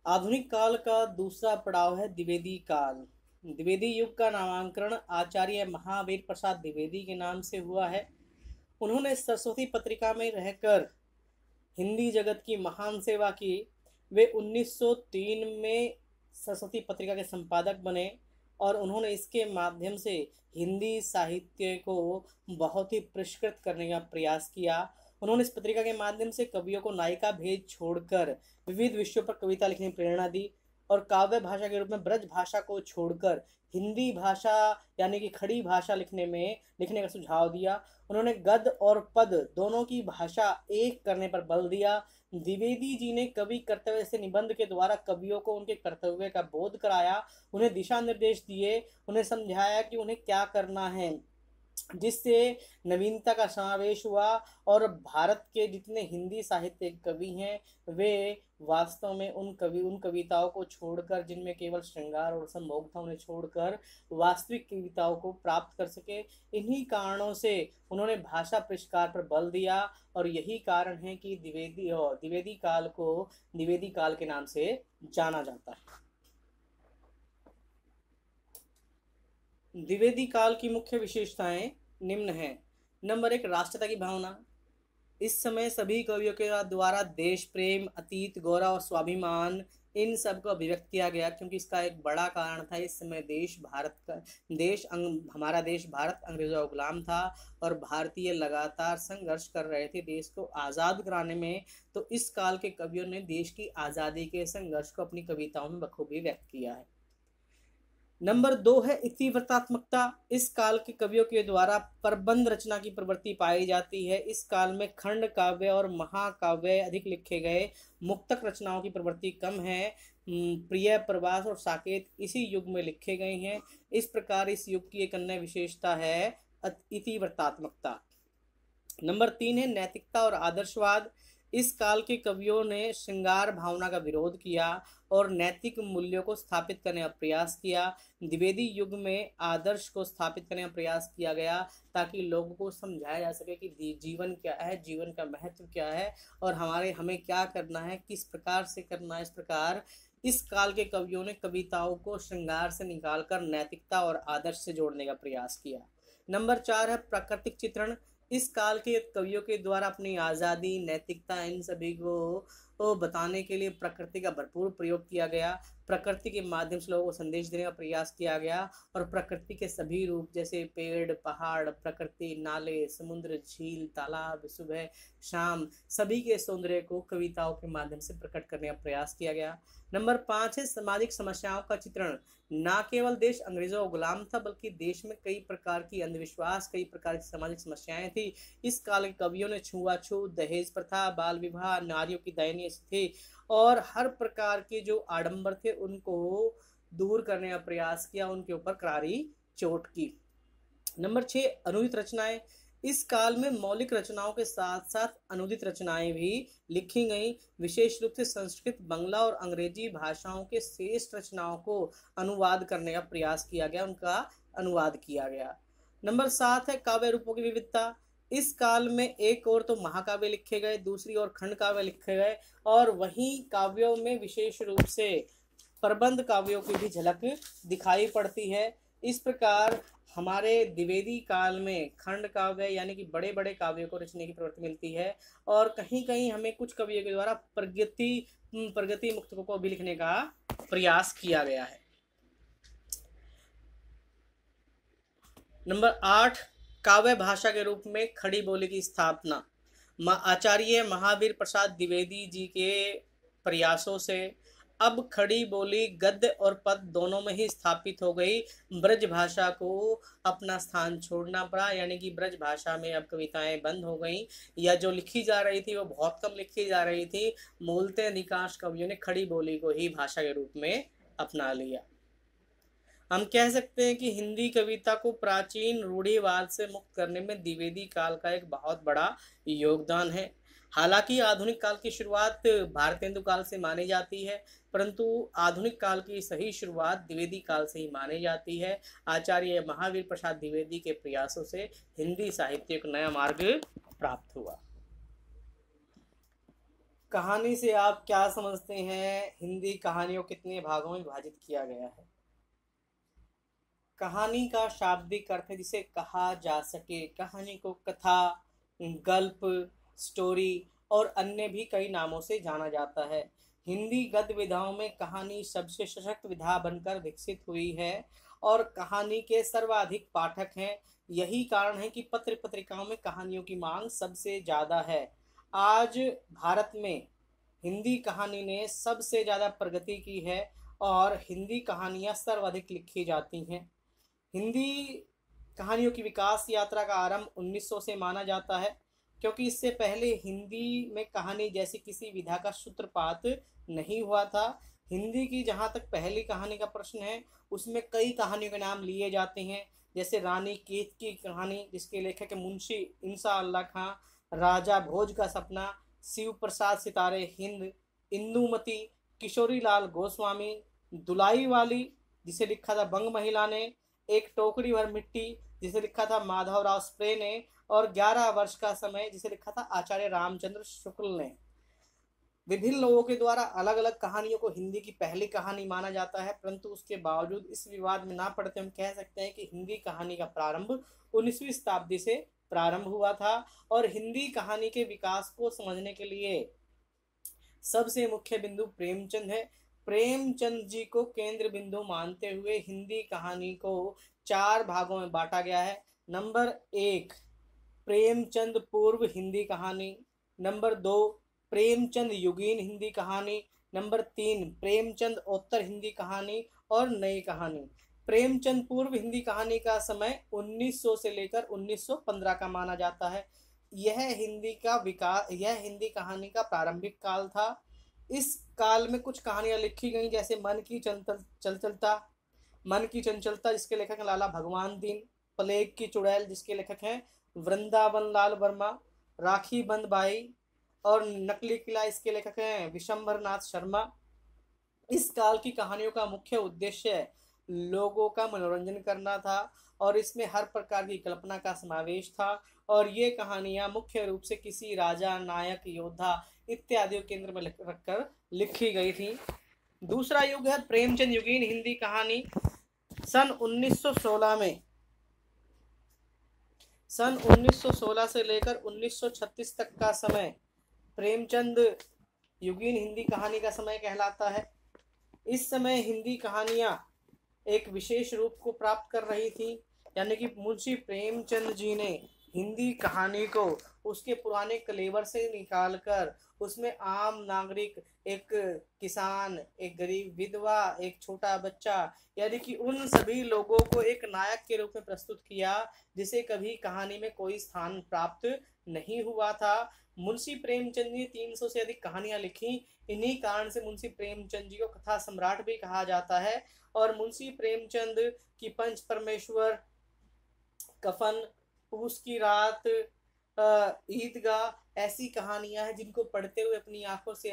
आधुनिक काल का दूसरा पड़ाव है द्विवेदी काल। द्विवेदी युग का नामकरण आचार्य महावीर प्रसाद द्विवेदी के नाम से हुआ है। उन्होंने सरस्वती पत्रिका में रहकर हिंदी जगत की महान सेवा की। वे 1903 में सरस्वती पत्रिका के संपादक बने और उन्होंने इसके माध्यम से हिंदी साहित्य को बहुत ही परिष्कृत करने का प्रयास किया उन्होंने इस पत्रिका के माध्यम से कवियों को नायिका भेद छोड़कर विविध विषयों पर कविता लिखने की प्रेरणा दी और काव्य भाषा के रूप में ब्रज भाषा को छोड़कर हिंदी भाषा यानी कि खड़ी भाषा लिखने का सुझाव दिया। उन्होंने गद और पद दोनों की भाषा एक करने पर बल दिया। द्विवेदी जी ने कवि कर्तव्य से निबंध के द्वारा कवियों को उनके कर्तव्य का बोध कराया, उन्हें दिशा निर्देश दिए, उन्हें समझाया कि उन्हें क्या करना है, जिससे नवीनता का समावेश हुआ और भारत के जितने हिंदी साहित्य कवि हैं वे वास्तव में उन कविताओं को छोड़कर, जिनमें केवल श्रृंगार और संभोग था, उन्हें छोड़कर वास्तविक कविताओं को प्राप्त कर सके। इन्हीं कारणों से उन्होंने भाषा परिष्कार पर बल दिया और यही कारण है कि द्विवेदी काल को द्विवेदी काल के नाम से जाना जाता है। द्विवेदी काल की मुख्य विशेषताएं निम्न हैं। नंबर 1, राष्ट्रता की भावना। इस समय सभी कवियों के द्वारा देश प्रेम, अतीत, गौरव और स्वाभिमान इन सब को अभिव्यक्त किया गया, क्योंकि इसका एक बड़ा कारण था इस समय हमारा देश भारत अंग्रेजों का गुलाम था और भारतीय लगातार संघर्ष कर रहे थे देश को आज़ाद कराने में। तो इस काल के कवियों ने देश की आज़ादी के संघर्ष को अपनी कविताओं में बखूबी व्यक्त किया है। नंबर 2 है इतिवृत्तात्मकता। इस काल के कवियों के द्वारा प्रबंध रचना की प्रवृत्ति पाई जाती है। इस काल में खंड काव्य और महाकाव्य अधिक लिखे गए, मुक्तक रचनाओं की प्रवृत्ति कम है। प्रिय, प्रवास और साकेत इसी युग में लिखे गए हैं। इस प्रकार इस युग की एक अन्य विशेषता है इतिवृत्तात्मकता। नंबर 3 है नैतिकता और आदर्शवाद। इस काल के कवियों ने श्रृंगार भावना का विरोध किया और नैतिक मूल्यों को स्थापित करने का प्रयास किया। द्विवेदी युग में आदर्श को स्थापित करने का प्रयास किया गया ताकि लोगों को समझाया जा सके कि जीवन क्या है, जीवन का महत्व क्या है और हमें क्या करना है, किस प्रकार से करना है। इस प्रकार इस काल के कवियों ने कविताओं को श्रृंगार से निकालकर नैतिकता और आदर्श से जोड़ने का प्रयास किया। नंबर 4 है प्राकृतिक चित्रण। इस काल के कवियों के द्वारा अपनी आज़ादी, नैतिकता इन सभी को बताने के लिए प्रकृति का भरपूर प्रयोग किया गया। प्रकृति के माध्यम से लोगों को संदेश देने का प्रयास किया गया और प्रकृति के सभी रूप जैसे पेड़, पहाड़, प्रकृति, नाले, समुद्र, झील, तालाब, सुबह शाम सभी के सौंदर्य को कविताओं के माध्यम से प्रकट करने का प्रयास किया गया। नंबर 5 है सामाजिक समस्याओं का चित्रण। न केवल देश अंग्रेजों का गुलाम था बल्कि देश में कई प्रकार की अंधविश्वास, कई प्रकार की सामाजिक समस्याएं थी। इस काल के कवियों ने छुआछूत, दहेज प्रथा, बाल विवाह, नारियों की दयनीय स्थिति और हर प्रकार के जो आडंबर थे उनको दूर करने का प्रयास किया, उनके ऊपर करारी चोट की। नंबर 6 अनुदित रचनाएं। इस काल में मौलिक रचनाओं के साथ साथ अनुदित रचनाएं भी लिखी गईं। विशेष रूप से संस्कृत, बंगला और अंग्रेजी भाषाओं के श्रेष्ठ रचनाओं को अनुवाद करने का प्रयास किया गया, उनका अनुवाद किया गया। नंबर 7 है काव्य रूपों की विविधता। इस काल में एक और तो महाकाव्य लिखे गए, दूसरी ओर खंड काव्य लिखे गए और वहीं काव्यों में विशेष रूप से प्रबंध काव्यों की भी झलक दिखाई पड़ती है। इस प्रकार हमारे द्विवेदी काल में खंड काव्य यानी कि बड़े बड़े काव्यों को रचने की प्रवृत्ति मिलती है और कहीं कहीं हमें कुछ कवियों के द्वारा प्रगति मुक्तकों को भी लिखने का प्रयास किया गया है। नंबर 8 काव्य भाषा के रूप में खड़ी बोली की स्थापना। आचार्य महावीर प्रसाद द्विवेदी जी के प्रयासों से अब खड़ी बोली गद्य और पद दोनों में ही स्थापित हो गई। ब्रज भाषा को अपना स्थान छोड़ना पड़ा, यानी कि ब्रज भाषा में अब कविताएं बंद हो गई या जो लिखी जा रही थी वो बहुत कम लिखी जा रही थी। मूलतः अधिकांश कवियों ने खड़ी बोली को ही भाषा के रूप में अपना लिया। हम कह सकते हैं कि हिंदी कविता को प्राचीन रूढ़िवाद से मुक्त करने में द्विवेदी काल का एक बहुत बड़ा योगदान है। हालांकि आधुनिक काल की शुरुआत भारतेंदु काल से मानी जाती है, परंतु आधुनिक काल की सही शुरुआत द्विवेदी काल से ही मानी जाती है। आचार्य महावीर प्रसाद द्विवेदी के प्रयासों से हिंदी साहित्य को नया मार्ग प्राप्त हुआ। कहानी से आप क्या समझते हैं? हिंदी कहानियों कितने भागों में विभाजित किया गया है? कहानी का शाब्दिक अर्थ है जिसे कहा जा सके। कहानी को कथा, गल्प, स्टोरी और अन्य भी कई नामों से जाना जाता है। हिंदी गद्य विधाओं में कहानी सबसे सशक्त विधा बनकर विकसित हुई है और कहानी के सर्वाधिक पाठक हैं। यही कारण है कि पत्र पत्रिकाओं में कहानियों की मांग सबसे ज़्यादा है। आज भारत में हिंदी कहानी ने सबसे ज़्यादा प्रगति की है और हिंदी कहानियाँ सर्वाधिक लिखी जाती हैं। हिंदी कहानियों की विकास यात्रा का आरंभ 1900 से माना जाता है, क्योंकि इससे पहले हिंदी में कहानी जैसी किसी विधा का सूत्रपात नहीं हुआ था। हिंदी की जहाँ तक पहली कहानी का प्रश्न है, उसमें कई कहानियों के नाम लिए जाते हैं, जैसे रानी केत की कहानी जिसके लेखक है मुंशी इंसा अल्लाह खां, राजा भोज का सपना, शिव प्रसाद सितारे हिंद, इंदुमती, किशोरी लाल गोस्वामी, दुलाई वाली जिसे लिखा था बंग महिला ने, एक टोकरी भर मिट्टी जिसे लिखा था माधवराव स्प्रे ने, और 11 वर्ष का समय जिसे लिखा था आचार्य रामचंद्र शुक्ल ने। विभिन्न लोगों के द्वारा अलग अलग कहानियों को हिंदी की पहली कहानी माना जाता है, परंतु उसके बावजूद इस विवाद में ना पड़ते हम कह सकते हैं कि हिंदी कहानी का प्रारंभ 19वीं शताब्दी से प्रारंभ हुआ था। और हिंदी कहानी के विकास को समझने के लिए सबसे मुख्य बिंदु प्रेमचंद है। प्रेमचंद जी को केंद्र बिंदु मानते हुए हिंदी कहानी को 4 भागों में बांटा गया है। नंबर 1 प्रेमचंद पूर्व हिंदी कहानी, नंबर 2 प्रेमचंद युगीन हिंदी कहानी, नंबर 3 प्रेमचंद उत्तर हिंदी कहानी और नई कहानी। प्रेमचंद पूर्व हिंदी कहानी का समय 1900 से लेकर 1915 का माना जाता है। यह हिंदी कहानी का प्रारंभिक काल था। इस काल में कुछ कहानियां लिखी गई, जैसे मन की चंचलता जिसके लेखक हैं लाला भगवान दीन, प्लेग की चुड़ैल जिसके लेखक हैं वृंदावन लाल वर्मा, राखी बंद बाई और नकली किला इसके लेखक हैं विशंभर नाथ शर्मा। इस काल की कहानियों का मुख्य उद्देश्य लोगों का मनोरंजन करना था और इसमें हर प्रकार की कल्पना का समावेश था, और ये कहानियां मुख्य रूप से किसी राजा, नायक, योद्धा इत्यादि केंद्र में रखकर लिखी गई थी। दूसरा युग है प्रेमचंद युगीन हिंदी कहानी। सन 1916 से लेकर 1936 तक का समय प्रेमचंद युगीन हिंदी कहानी का समय कहलाता है। इस समय हिंदी कहानियां एक विशेष रूप को प्राप्त कर रही थी, यानी कि मुंशी प्रेमचंद जी ने हिंदी कहानी को उसके पुराने कलेवर से निकालकर उसमें आम नागरिक, एक किसान, एक गरीब विधवा, एक छोटा बच्चा, यानी कि उन सभी लोगों को एक नायक के रूप में प्रस्तुत किया जिसे कभी कहानी में कोई स्थान प्राप्त नहीं हुआ था। मुंशी प्रेमचंद जी 300 से अधिक कहानियां लिखी। इन्हीं कारण से मुंशी प्रेमचंद जी को कथा सम्राट भी कहा जाता है। और मुंशी प्रेमचंद की पंच परमेश्वर, कफन, पूस की रात, ईदगाह ऐसी कहानियां हैं जिनको पढ़ते हुए अपनी आंखों से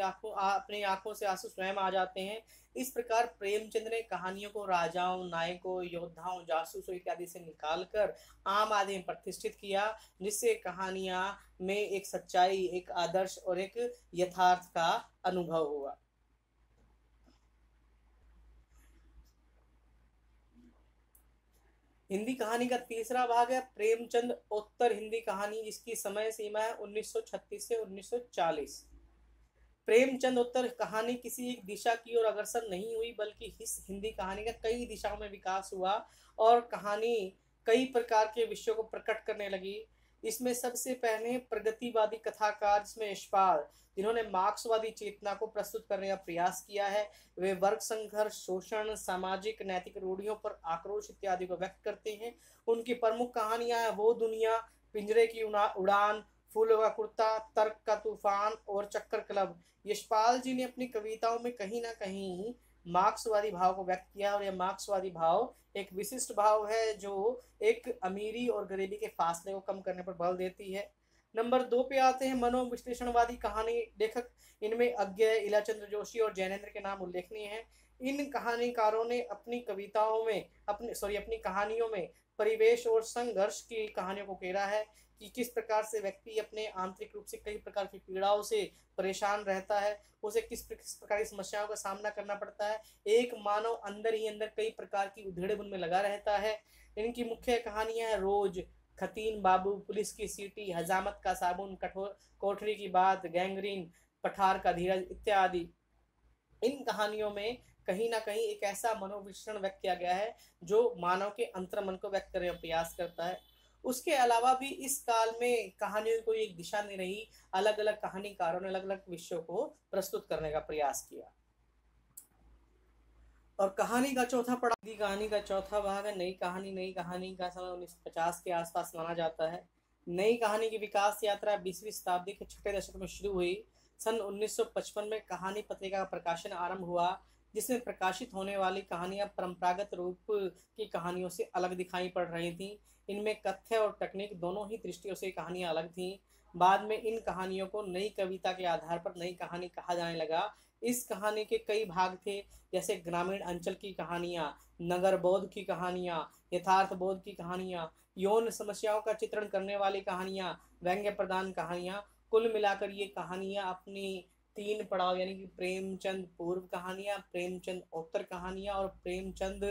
आंसू स्वयं आ जाते हैं। इस प्रकार प्रेमचंद ने कहानियों को राजाओं, नायकों, योद्धाओं, जासूसों इत्यादि से निकालकर आम आदमी में प्रतिष्ठित किया, जिससे कहानियां में एक सच्चाई, एक आदर्श और एक यथार्थ का अनुभव हुआ। हिंदी कहानी का तीसरा भाग है प्रेमचंद उत्तर हिंदी कहानी, जिसकी समय सीमा है 1936 से 1940। प्रेमचंद उत्तर कहानी किसी एक दिशा की ओर अग्रसर नहीं हुई, बल्कि इस हिंदी कहानी का कई दिशाओं में विकास हुआ और कहानी कई प्रकार के विषयों को प्रकट करने लगी। इसमें सबसे पहले प्रगतिवादी कथाकार जिसमें यशपाल, जिन्होंने मार्क्सवादी चेतना को प्रस्तुत करने का प्रयास किया है। वे वर्ग संघर्ष, शोषण, सामाजिक नैतिक रूढ़ियों पर आक्रोश इत्यादि को व्यक्त करते हैं। उनकी प्रमुख कहानियां हैं वो दुनिया, पिंजरे की उड़ान, फूलों का कुर्ता, तर्क का तूफान और चक्कर क्लब। यशपाल जी ने अपनी कविताओं में कहीं ना कहीं मार्क्सवादी भाव को व्यक्त किया, और यह मार्क्सवादी भाव एक विशिष्ट भाव है जो एक अमीरी और गरीबी के फासले को कम करने पर बल देती है। नंबर 2 पे आते हैं मनोविश्लेषणवादी कहानी लेखक। इनमें अज्ञेय, इलाचंद्र जोशी और जैनेन्द्र के नाम उल्लेखनीय हैं। इन कहानीकारों ने अपनी कहानियों में परिवेश और संघर्ष की कहानियों को घेरा है कि किस प्रकार से व्यक्ति अपने आंतरिक रूप से कई प्रकार की पीड़ाओं से परेशान रहता है, उसे किस प्रकार की समस्याओं का सामना करना पड़ता है। एक मानव अंदर ही अंदर कई प्रकार की उधेड़-बुन में लगा रहता है। इनकी मुख्य कहानियां हैं रोज, खतीन बाबू, पुलिस की सीटी, हजामत का साबुन, कोठरी की बात, गैंगरीन, पठार का धीरज इत्यादि। इन कहानियों में कहीं ना कहीं एक ऐसा मनोविश्लेषण व्यक्त किया गया है जो मानव के अंतर्मन को व्यक्त करने का प्रयास करता है। उसके अलावा भी इस काल में कहानियों को एक दिशा नहीं रही, अलग अलग कहानीकारों ने अलग अलग विषयों को प्रस्तुत करने का प्रयास किया। और कहानी का चौथा पड़ाव, कहानी का चौथा भाग है नई कहानी। नई कहानी का समय 1950 के आसपास माना जाता है। नई कहानी की विकास यात्रा 20वीं शताब्दी के छठे दशक में शुरू हुई। सन 1955 में कहानी पत्रिका का प्रकाशन आरंभ हुआ, जिसमें प्रकाशित होने वाली कहानियां परंपरागत रूप की कहानियों से अलग दिखाई पड़ रही थीं। इनमें कथ्य और तकनीक दोनों ही दृष्टियों से कहानियां अलग थीं। बाद में इन कहानियों को नई कविता के आधार पर नई कहानी कहा जाने लगा। इस कहानी के कई भाग थे, जैसे ग्रामीण अंचल की कहानियां, नगर बोध की कहानियां, यथार्थ बोध की कहानियां, यौन समस्याओं का चित्रण करने वाली कहानियां, व्यंग्य प्रधान कहानियां। कुल मिलाकर ये कहानियां अपनी 3 पड़ाव यानी कि प्रेमचंद पूर्व कहानियां, प्रेमचंद उत्तर कहानियां और प्रेमचंद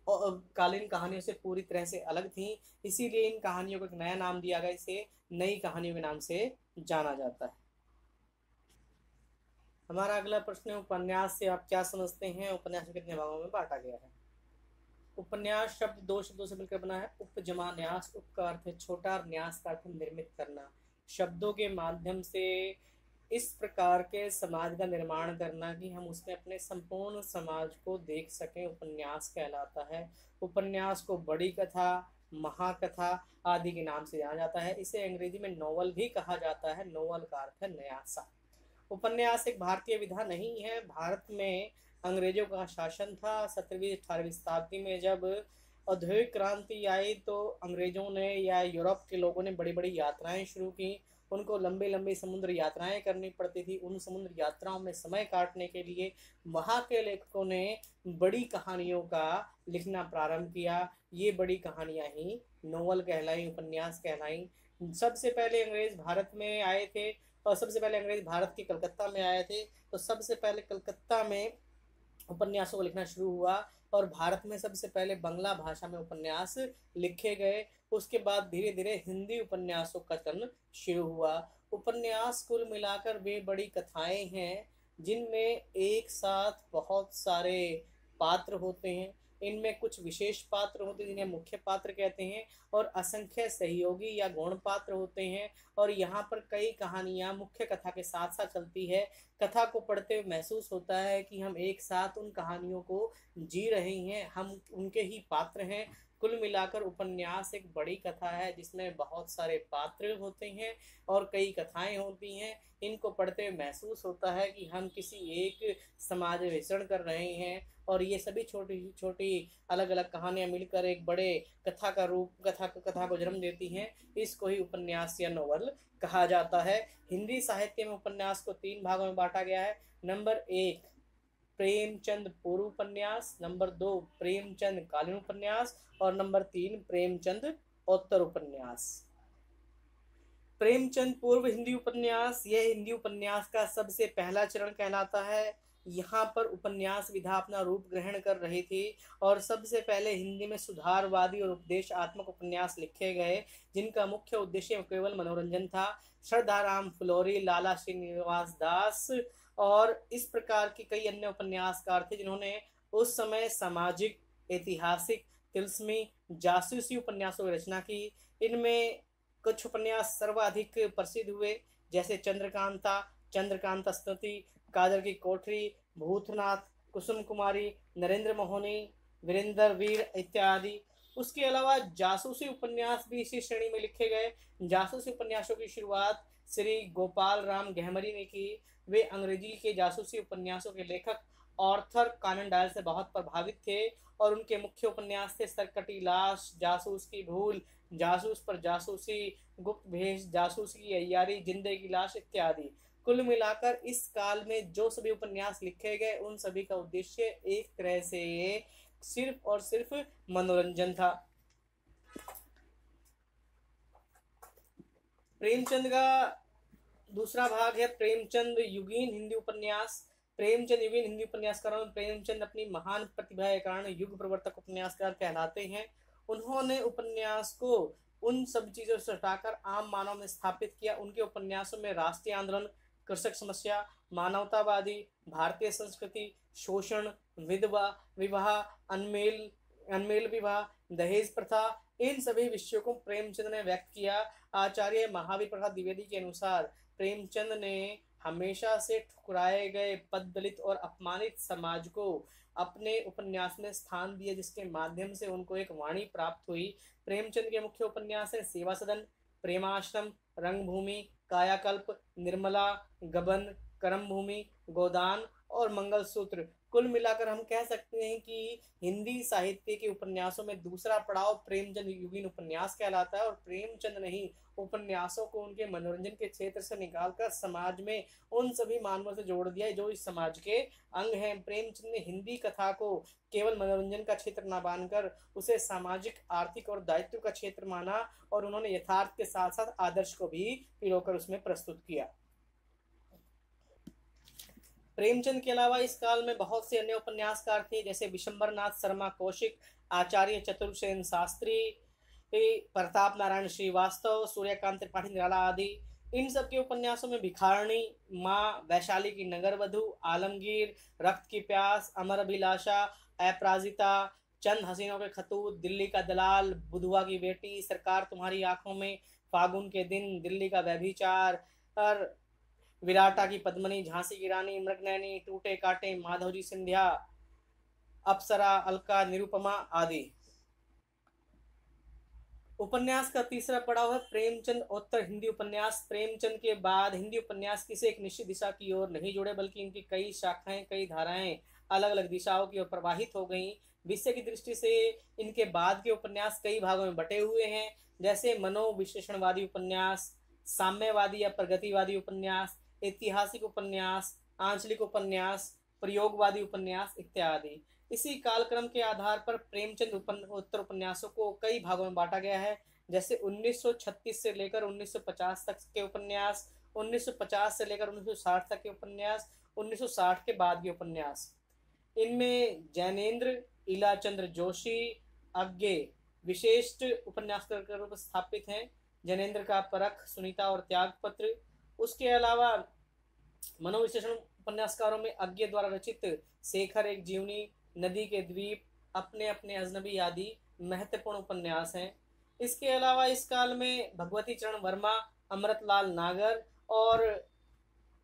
कालीन कहानियों से पूरी तरह से अलग थीं। इसीलिए इन कहानियों को एक नया नाम दिया गया, इसे नई कहानियों के नाम से जाना जाता है। हमारा अगला प्रश्न है, उपन्यास से आप क्या समझते हैं? उपन्यास को कितने भागों में बांटा गया है? उपन्यास शब्द 2 शब्दों से मिलकर बना है। उपजमा न्यास, उप का अर्थ है छोटा और न्यास का अर्थ निर्मित करना। शब्दों के माध्यम से इस प्रकार के समाज का निर्माण करना कि हम उसमें अपने संपूर्ण समाज को देख सकें, उपन्यास कहलाता है। उपन्यास को बड़ी कथा, महाकथा आदि के नाम से जाना जाता है। इसे अंग्रेजी में नोवेल भी कहा जाता है। नोवेल का अर्थ है नया सा। उपन्यास एक भारतीय विधा नहीं है। भारत में अंग्रेजों का शासन था। 17वीं 18वीं शताब्दी में जब औद्योगिक क्रांति आई तो अंग्रेजों ने या यूरोप के लोगों ने बड़ी बड़ी यात्राएं शुरू की। उनको लंबी लंबी समुद्र यात्राएं करनी पड़ती थी। उन समुद्र यात्राओं में समय काटने के लिए वहाँ के लेखकों ने बड़ी कहानियों का लिखना प्रारंभ किया। ये बड़ी कहानियाँ ही नोवेल कहलाई, उपन्यास कहलाई। सबसे पहले अंग्रेज भारत में आए थे और सबसे पहले अंग्रेज भारत के कलकत्ता में आए थे, तो सबसे पहले कलकत्ता में उपन्यासों को लिखना शुरू हुआ और भारत में सबसे पहले बांग्ला भाषा में उपन्यास लिखे गए। उसके बाद धीरे धीरे हिंदी उपन्यासों का चलन शुरू हुआ। उपन्यास कुल मिलाकर वे बड़ी कथाएं हैं जिनमें एक साथ बहुत सारे पात्र होते हैं। इनमें कुछ विशेष पात्र होते हैं जिन्हें मुख्य पात्र कहते हैं और असंख्य सहयोगी या गौण पात्र होते हैं। और यहाँ पर कई कहानियाँ मुख्य कथा के साथ साथ चलती है। कथा को पढ़ते हुए महसूस होता है कि हम एक साथ उन कहानियों को जी रहे हैं, हम उनके ही पात्र हैं। कुल मिलाकर उपन्यास एक बड़ी कथा है जिसमें बहुत सारे पात्र होते हैं और कई कथाएं होती हैं। इनको पढ़ते हुए महसूस होता है कि हम किसी एक समाज में विचरण कर रहे हैं और ये सभी छोटी छोटी अलग अलग कहानियां मिलकर एक बड़े कथा को जन्म देती हैं। इसको ही उपन्यास या नोवेल कहा जाता है। हिंदी साहित्य में उपन्यास को 3 भागों में बांटा गया है। नंबर 1 प्रेमचंद पूर्व उपन्यास, नंबर 2 प्रेमचंद कालीन उपन्यास और नंबर 3 प्रेमचंद उत्तर उपन्यास। प्रेमचंद पूर्व हिंदी उपन्यास, यह हिंदी उपन्यास का सबसे पहला चरण कहलाता है। यहाँ पर उपन्यास विधा अपना रूप ग्रहण कर रही थी और सबसे पहले हिंदी में सुधारवादी और उपदेशात्मक उपन्यास लिखे गए जिनका मुख्य उद्देश्य केवल मनोरंजन था। श्रद्धाराम फुलोरी, लाला श्रीनिवास दास और इस प्रकार के कई अन्य उपन्यासकार थे जिन्होंने उस समय सामाजिक, ऐतिहासिक, तिलस्मी, जासूसी उपन्यासों की रचना की। इनमें कुछ उपन्यास सर्वाधिक प्रसिद्ध हुए जैसे चंद्रकांता, चंद्रकांता स्तुति, काजल की कोठरी, भूतनाथ, कुसुम कुमारी, नरेंद्र मोहनी, वीरेंद्र वीर इत्यादि। उसके अलावा जासूसी उपन्यास भी इसी श्रेणी में लिखे गए। जासूसी उपन्यासों की शुरुआत श्री गोपाल राम गहमरी ने की। वे अंग्रेजी के जासूसी उपन्यासों के लेखक आर्थर कॉनन डॉयल से बहुत प्रभावित थे और उनके मुख्य उपन्यास थे सरकटी लाश, जासूस की भूल, जासूस पर जासूसी, गुप्त भेष, जासूसी की अय्यारी, जिंदे की लाश इत्यादि। कुल मिलाकर इस काल में जो सभी उपन्यास लिखे गए उन सभी का उद्देश्य एक तरह से सिर्फ और सिर्फ मनोरंजन था। प्रेमचंद का दूसरा भाग है प्रेमचंद युगीन हिंदी उपन्यास। प्रेमचंद युगीन हिंदी उपन्यासकारों में प्रेमचंद अपनी महान प्रतिभा के कारण युग प्रवर्तक उपन्यासकार कहलाते हैं। उन्होंने उपन्यास को उन सब चीजों से हटाकर आम मानव में स्थापित किया। उनके उपन्यासों में राष्ट्रीय आंदोलन, कृषक समस्या मानवतावादी, भारतीय संस्कृति, शोषण, विधवा विवाह, अनमेल अनमेल विवाह, दहेज प्रथा, इन सभी विषयों को प्रेमचंद ने व्यक्त किया। आचार्य महावीर प्रसाद द्विवेदी के अनुसार प्रेमचंद ने हमेशा से ठुकराए गए पददलित और अपमानित समाज को अपने उपन्यास में स्थान दिया, जिसके माध्यम से उनको एक वाणी प्राप्त हुई। प्रेमचंद के मुख्य उपन्यास हैं सेवा सदन, प्रेमाश्रम, रंगभूमि, कायाकल्प, निर्मला, गबन, कर्मभूमि, गोदान और मंगलसूत्र। कुल मिलाकर हम कह सकते हैं कि हिंदी साहित्य के उपन्यासों में दूसरा पड़ाव प्रेमचंद युगीन उपन्यास कहलाता है, और प्रेमचंद ने ही उपन्यासों को उनके मनोरंजन के क्षेत्र से निकालकर समाज में उन सभी मानवों से जोड़ दिया जो इस समाज के अंग हैं। प्रेमचंद ने हिंदी कथा को केवल मनोरंजन का क्षेत्र न मानकर उसे सामाजिक, आर्थिक और दायित्व का क्षेत्र माना, और उन्होंने यथार्थ के साथ साथ आदर्श को भी पिरोकर उसमें प्रस्तुत किया। प्रेमचंद के अलावा इस काल में बहुत से अन्य उपन्यासकार थे, जैसे विशंबरनाथ शर्मा कौशिक, आचार्य चतुर्सेन शास्त्री, प्रताप नारायण श्रीवास्तव, सूर्यकांत त्रिपाठी निराला आदि। इन सब के उपन्यासों में भिखारणी, माँ, वैशाली की नगरवधू, आलमगीर, रक्त की प्यास, अमर अभिलाषा, अपराजिता, चंद हसीनों के खतूत, दिल्ली का दलाल, बुधवा की बेटी, सरकार तुम्हारी आंखों में, फागुन के दिन, दिल्ली का व्यभिचार, और विराटा की पद्मनी, झांसी की रानी, मृगनयनी, टूटे काटे, माधवजी सिंधिया, अप्सरा, अलका, निरुपमा आदि। उपन्यास का तीसरा पड़ाव है प्रेमचंद उत्तर हिंदी उपन्यास। प्रेमचंद के बाद हिंदी उपन्यास किसी एक निश्चित दिशा की ओर नहीं जुड़े, बल्कि इनकी कई शाखाएं, कई धाराएं अलग अलग दिशाओं की ओर प्रवाहित हो गईं। विषय की दृष्टि से इनके बाद के उपन्यास कई भागों में बटे हुए हैं, जैसे मनोविश्लेषणवादी उपन्यास, साम्यवादी या प्रगतिवादी उपन्यास, ऐतिहासिक उपन्यास, आंचलिक उपन्यास, प्रयोगवादी उपन्यास इत्यादि। इसी कालक्रम के आधार पर प्रेमचंद उत्तर उपन्यासों को कई भागों में बांटा गया है, जैसे 1936 से लेकर 1950 तक के उपन्यास, 1950 से लेकर 1960 तक के उपन्यास, 1960 के बाद के उपन्यास। इनमें जैनेन्द्र, इलाचंद्र जोशी, अज्ञे विशिष्ट उपन्यासकार के रूप में स्थापित हैं। जैनेन्द्र का परख, सुनीता और त्यागपत्र। उसके अलावा मनोविश्लेषण उपन्यासकारों में अज्ञे द्वारा रचित शेखर एक जीवनी, नदी के द्वीप, अपने अपने अजनबी आदि महत्वपूर्ण उपन्यास हैं। इसके अलावा इस काल में भगवती चरण वर्मा, अमृतलाल नागर और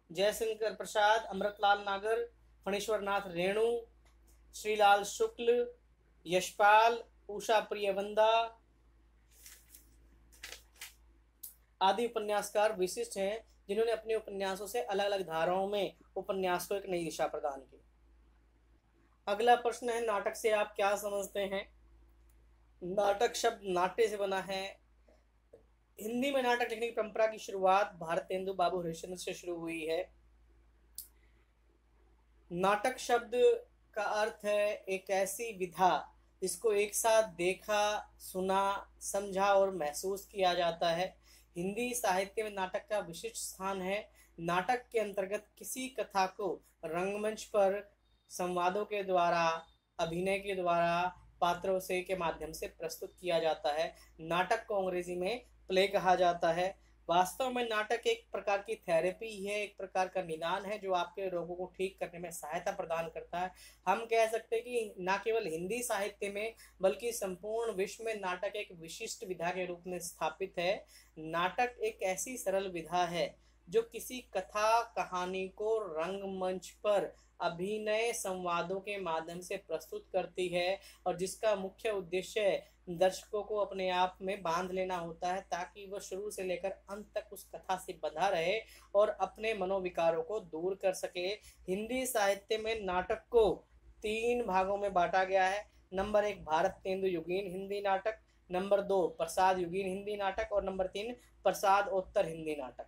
जयशंकर प्रसाद, अमृतलाल नागर, फणीश्वरनाथ रेणु, श्रीलाल शुक्ल, यशपाल, उषा प्रियवंदा आदि उपन्यासकार विशिष्ट हैं, जिन्होंने अपने उपन्यासों से अलग अलग धाराओं में उपन्यास को एक नई दिशा प्रदान की। अगला प्रश्न है, नाटक से आप क्या समझते हैं? नाटक शब्द नाट्य से बना है। हिंदी में नाटक लिखने की परंपरा की शुरुआत भारतेंदु बाबू हरिश्चंद्र से शुरू हुई है। नाटक शब्द का अर्थ है एक ऐसी विधा जिसको एक साथ देखा, सुना, समझा और महसूस किया जाता है। हिंदी साहित्य में नाटक का विशिष्ट स्थान है। नाटक के अंतर्गत किसी कथा को रंगमंच पर संवादों के द्वारा, अभिनय के द्वारा, पात्रों से के माध्यम से प्रस्तुत किया जाता है। नाटक को अंग्रेजी में प्ले कहा जाता है। वास्तव में नाटक एक प्रकार की थेरेपी है, एक प्रकार का निदान है जो आपके रोगों को ठीक करने में सहायता प्रदान करता है। हम कह सकते हैं कि न केवल हिंदी साहित्य में बल्कि संपूर्ण विश्व में नाटक एक विशिष्ट विधा के रूप में स्थापित है। नाटक एक ऐसी सरल विधा है जो किसी कथा कहानी को रंगमंच पर अभिनय संवादों के माध्यम से प्रस्तुत करती है, और जिसका मुख्य उद्देश्य दर्शकों को अपने आप में बांध लेना होता है, ताकि वह शुरू से लेकर अंत तक उस कथा से बंधा रहे और अपने मनोविकारों को दूर कर सके। हिंदी साहित्य में नाटक को 3 भागों में बांटा गया है। नंबर 1 भारतेंदु युगीन हिंदी नाटक, नंबर 2 प्रसाद युगीन हिंदी नाटक और नंबर 3 प्रसाद उत्तर हिंदी नाटक।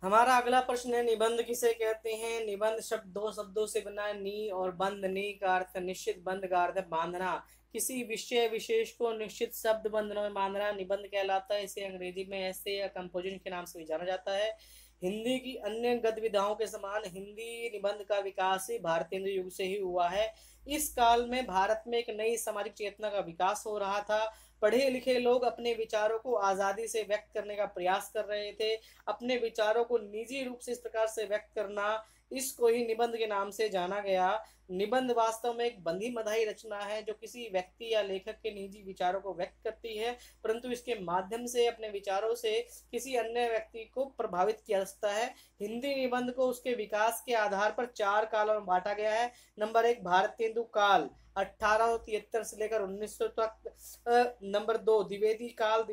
हमारा अगला प्रश्न है, निबंध किसे कहते हैं? निबंध शब्द 2 शब्दों से बना है, नी और बंध। नी का अर्थ निश्चित, बंध का अर्थ बांधना। किसी विषय विशेष को निश्चित शब्द बंधनों में बांधना निबंध कहलाता है। इसे अंग्रेजी में ऐसे या कंपोजिशन के नाम से भी जाना जाता है। हिंदी की अन्य गद्य विधाओं के समान हिंदी निबंध का विकास ही भारतेंदु युग से ही हुआ है। इस काल में भारत में एक नई सामाजिक चेतना का विकास हो रहा था। पढ़े लिखे लोग अपने विचारों को आज़ादी से व्यक्त करने का प्रयास कर रहे थे। अपने विचारों को निजी रूप से इस प्रकार से व्यक्त करना, इसको ही निबंध के नाम से जाना गया। निबंध वास्तव में एक बंधी मधाई रचना है जो किसी व्यक्ति या लेखक के निजी विचारों को व्यक्त करती है, परंतु इसके माध्यम से अपने विचारों से किसी अन्य व्यक्ति को प्रभावित किया जा सकता है। हिंदी निबंध को उसके विकास के आधार पर 4 कालों में बांटा गया है। नंबर 1 भारतेंदु काल 1873 से लेकर 1900 तक। नंबर 2 द्विवेदी काल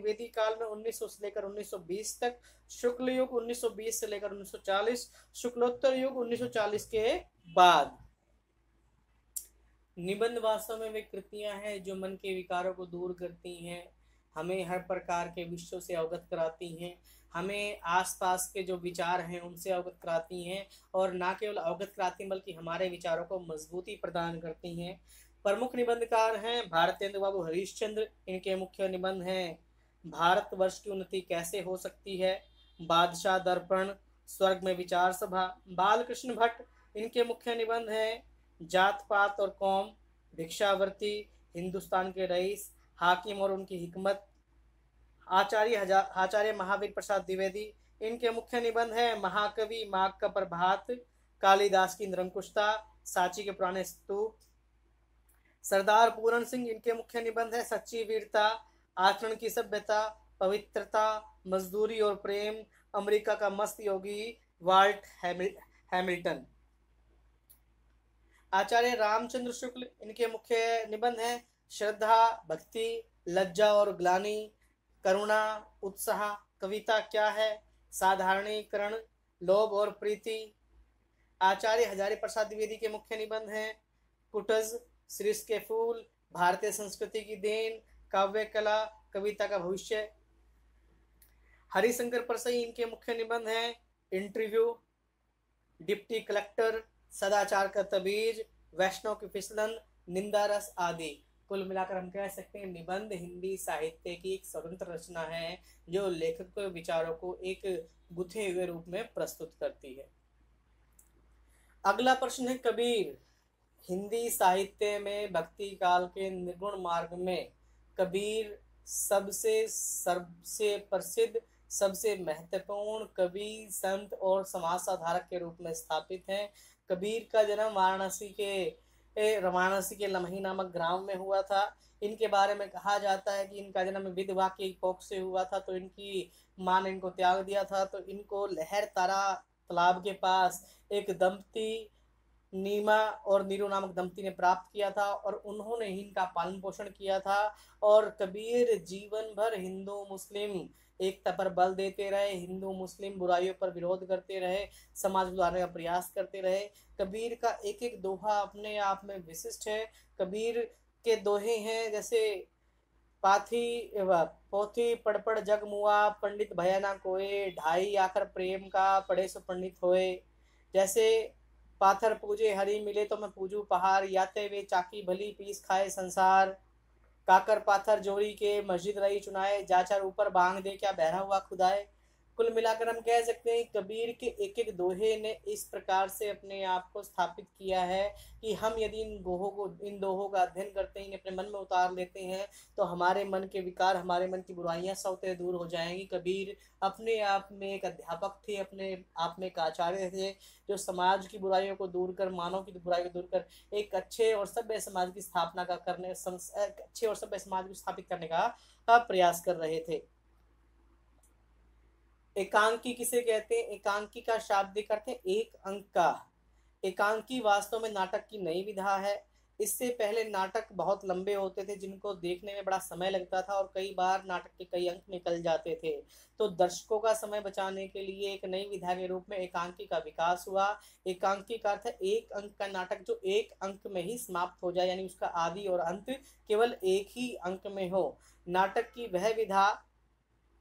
में 1900 से लेकर 1920 तक। शुक्ल युग 1920 से लेकर 1940। शुक्लोत्तर युग 1940 के बाद। निबंध वास्तव में वे कृतियां हैं जो मन के विकारों को दूर करती हैं, हमें हर प्रकार के विषयों से अवगत कराती हैं, हमें आसपास के जो विचार हैं उनसे अवगत कराती हैं, और ना केवल अवगत कराती हैं बल्कि हमारे विचारों को मजबूती प्रदान करती हैं। प्रमुख निबंधकार हैं भारतेंदु बाबू हरिश्चंद्र। इनके मुख्य निबंध हैं भारतवर्ष की उन्नति कैसे हो सकती है, बादशाह दर्पण, स्वर्ग में विचार सभा। बालकृष्ण भट्ट, इनके मुख्य निबंध हैं जात पात और कौम, भिक्षावर्ती, हिंदुस्तान के रईस, हाकिम और उनकी हिकमत। आचार्य महावीर प्रसाद द्विवेदी, इनके मुख्य निबंध हैं महाकवि, माघ का प्रभात, कालिदास की निरंकुशता, सांची के पुराने स्तूप। सरदार पूरन सिंह, इनके मुख्य निबंध है सच्ची वीरता, आचरण की सभ्यता, पवित्रता, मजदूरी और प्रेम, अमेरिका का मस्त योगी वाल्ट हैमिल्टन। आचार्य रामचंद्र शुक्ल, इनके मुख्य निबंध हैं श्रद्धा, भक्ति, लज्जा और ग्लानि, करुणा, उत्साह, कविता क्या है, साधारणीकरण, लोभ और प्रीति। आचार्य हजारी प्रसाद द्विवेदी के मुख्य निबंध हैं कुटज, शीर्ष के फूल, भारतीय संस्कृति की देन, काव्य कला, कविता का भविष्य। हरिशंकर परसई, इनके मुख्य निबंध हैं इंटरव्यू, डिप्टी कलेक्टर, सदाचार का तबीज, वैष्णव की फिसलन, निंदा रस आदि। कुल मिलाकर हम कह सकते हैं निबंध हिंदी साहित्य की एक स्वतंत्र रचना है जो लेखक के विचारों को एक गुथे हुए रूप में प्रस्तुत करती है। अगला प्रश्न है कबीर। हिंदी साहित्य में भक्ति काल के निर्गुण मार्ग में कबीर सबसे प्रसिद्ध, सबसे महत्वपूर्ण कवि, संत और समाज सुधारक के रूप में स्थापित हैं। कबीर का जन्म वाराणसी के लम्ही नामक ग्राम में हुआ था। इनके बारे में कहा जाता है कि इनका जन्म विधवा की कोख से हुआ था, तो इनकी मां ने इनको त्याग दिया था। तो इनको लहर तारा तालाब के पास एक दंपति नीमा और नीरू नामक दंपति ने प्राप्त किया था और उन्होंने ही इनका पालन पोषण किया था। और कबीर जीवन भर हिंदू मुस्लिम एकता पर बल देते रहे, हिंदू मुस्लिम बुराइयों पर विरोध करते रहे, समाज सुधारने का प्रयास करते रहे। कबीर का एक एक दोहा अपने आप में विशिष्ट है। कबीर के दोहे हैं जैसे पोथी पढ़ जग मुआ, पंडित भया ना कोय, ढाई आकर प्रेम का पढ़े सो पंडित होए। जैसे पाथर पूजे हरि मिले तो मैं पूजू पहाड़, याते वे चाकी भली पीस खाए संसार। काकर पाथर जोड़ी के मस्जिद रही चुनाए, जाचर ऊपर बांग दे क्या बहरा हुआ खुदाए। कुल मिलाकर हम कह सकते हैं कबीर के एक एक दोहे ने इस प्रकार से अपने आप को स्थापित किया है कि हम यदि इन दोहों का अध्ययन करते हैं, अपने मन में उतार लेते हैं, तो हमारे मन के विकार, हमारे मन की बुराइयां स्वतः दूर हो जाएंगी। कबीर अपने आप में एक अध्यापक थे, अपने आप में एक आचार्य थे, जो समाज की बुराइयों को दूर कर, मानव की बुराइयों को दूर कर एक अच्छे और सभ्य समाज की स्थापना का अच्छे और सभ्य समाज को स्थापित करने का प्रयास कर रहे थे। एकांकी किसे कहते हैं? एकांकी का शाब्दिक अर्थ है एक अंक का। एकांकी वास्तव में नाटक की नई विधा है। इससे पहले नाटक बहुत लंबे होते थे जिनको देखने में बड़ा समय लगता था और कई बार नाटक के कई अंक निकल जाते थे। तो दर्शकों का समय बचाने के लिए एक नई विधा के रूप में एकांकी का विकास हुआ। एकांकी का अर्थ है एक अंक का नाटक जो एक अंक में ही समाप्त हो जाए, यानी उसका आदि और अंत केवल एक ही अंक में हो। नाटक की वह विधा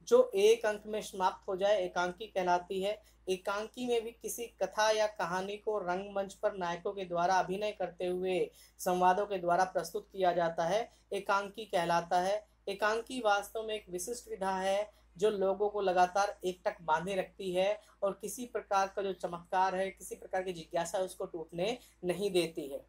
जो एक अंक में समाप्त हो जाए एकांकी कहलाती है। एकांकी में भी किसी कथा या कहानी को रंगमंच पर नायकों के द्वारा अभिनय करते हुए संवादों के द्वारा प्रस्तुत किया जाता है, एकांकी कहलाता है। एकांकी वास्तव में एक विशिष्ट विधा है जो लोगों को लगातार एकटक बांधे रखती है और किसी प्रकार का जो चमत्कार है, किसी प्रकार की जिज्ञासा है, उसको टूटने नहीं देती है।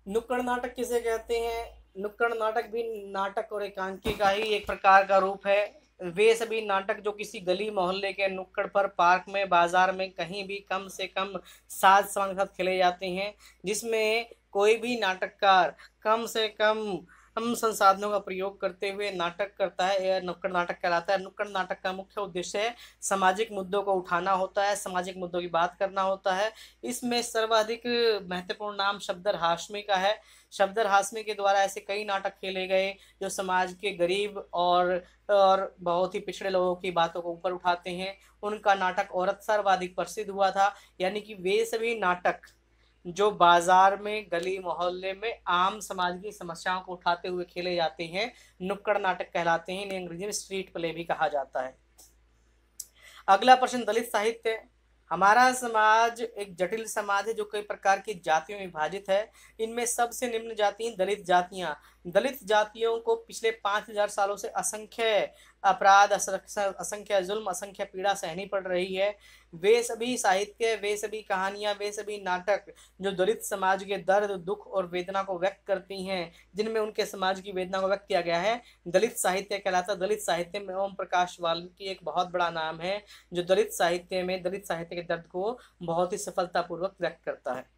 नुक्कड़ नाटक किसे कहते हैं? नुक्कड़ नाटक भी नाटक और एकांकी का ही एक प्रकार का रूप है। वे सभी नाटक जो किसी गली मोहल्ले के नुक्कड़ पर, पार्क में, बाजार में, कहीं भी कम से कम साज समान के साथ खेले जाते हैं, जिसमें कोई भी नाटककार कम से कम संसाधनों का प्रयोग करते हुए नाटक करता है, यह नुक्कड़ नाटक कहलाता है। नुक्कड़ नाटक का मुख्य उद्देश्य सामाजिक मुद्दों को उठाना होता है, सामाजिक मुद्दों की बात करना होता है। इसमें सर्वाधिक महत्वपूर्ण नाम शब्दर हाशमी का है। शब्दर हाशमी के द्वारा ऐसे कई नाटक खेले गए जो समाज के गरीब और बहुत ही पिछड़े लोगों की बातों को ऊपर उठाते हैं। उनका नाटक औरत सर्वाधिक प्रसिद्ध हुआ था। यानी कि वे सभी नाटक जो बाजार में, गली मोहल्ले में आम समाज की समस्याओं को उठाते हुए खेले जाते हैं, नुक्कड़ नाटक कहलाते हैं। इन्हें अंग्रेजी में स्ट्रीट प्ले भी कहा जाता है। अगला प्रश्न, दलित साहित्य। हमारा समाज एक जटिल समाज है जो कई प्रकार की जातियों में विभाजित है। इनमें सबसे निम्न जाति हैं दलित जातियां। दलित जातियों को पिछले 5000 सालों से असंख्य अपराध, असंख्य जुल्म, असंख्य पीड़ा सहनी पड़ रही है। वे सभी साहित्य, वे सभी कहानियां, वे सभी नाटक जो दलित समाज के दर्द, दुख और वेदना को व्यक्त करती हैं, जिनमें उनके समाज की वेदना को व्यक्त किया गया है, दलित साहित्य कहलाता है। दलित साहित्य में ओम प्रकाश वाल्मीकि एक बहुत बड़ा नाम है जो दलित साहित्य के दर्द को बहुत ही सफलतापूर्वक व्यक्त करता है।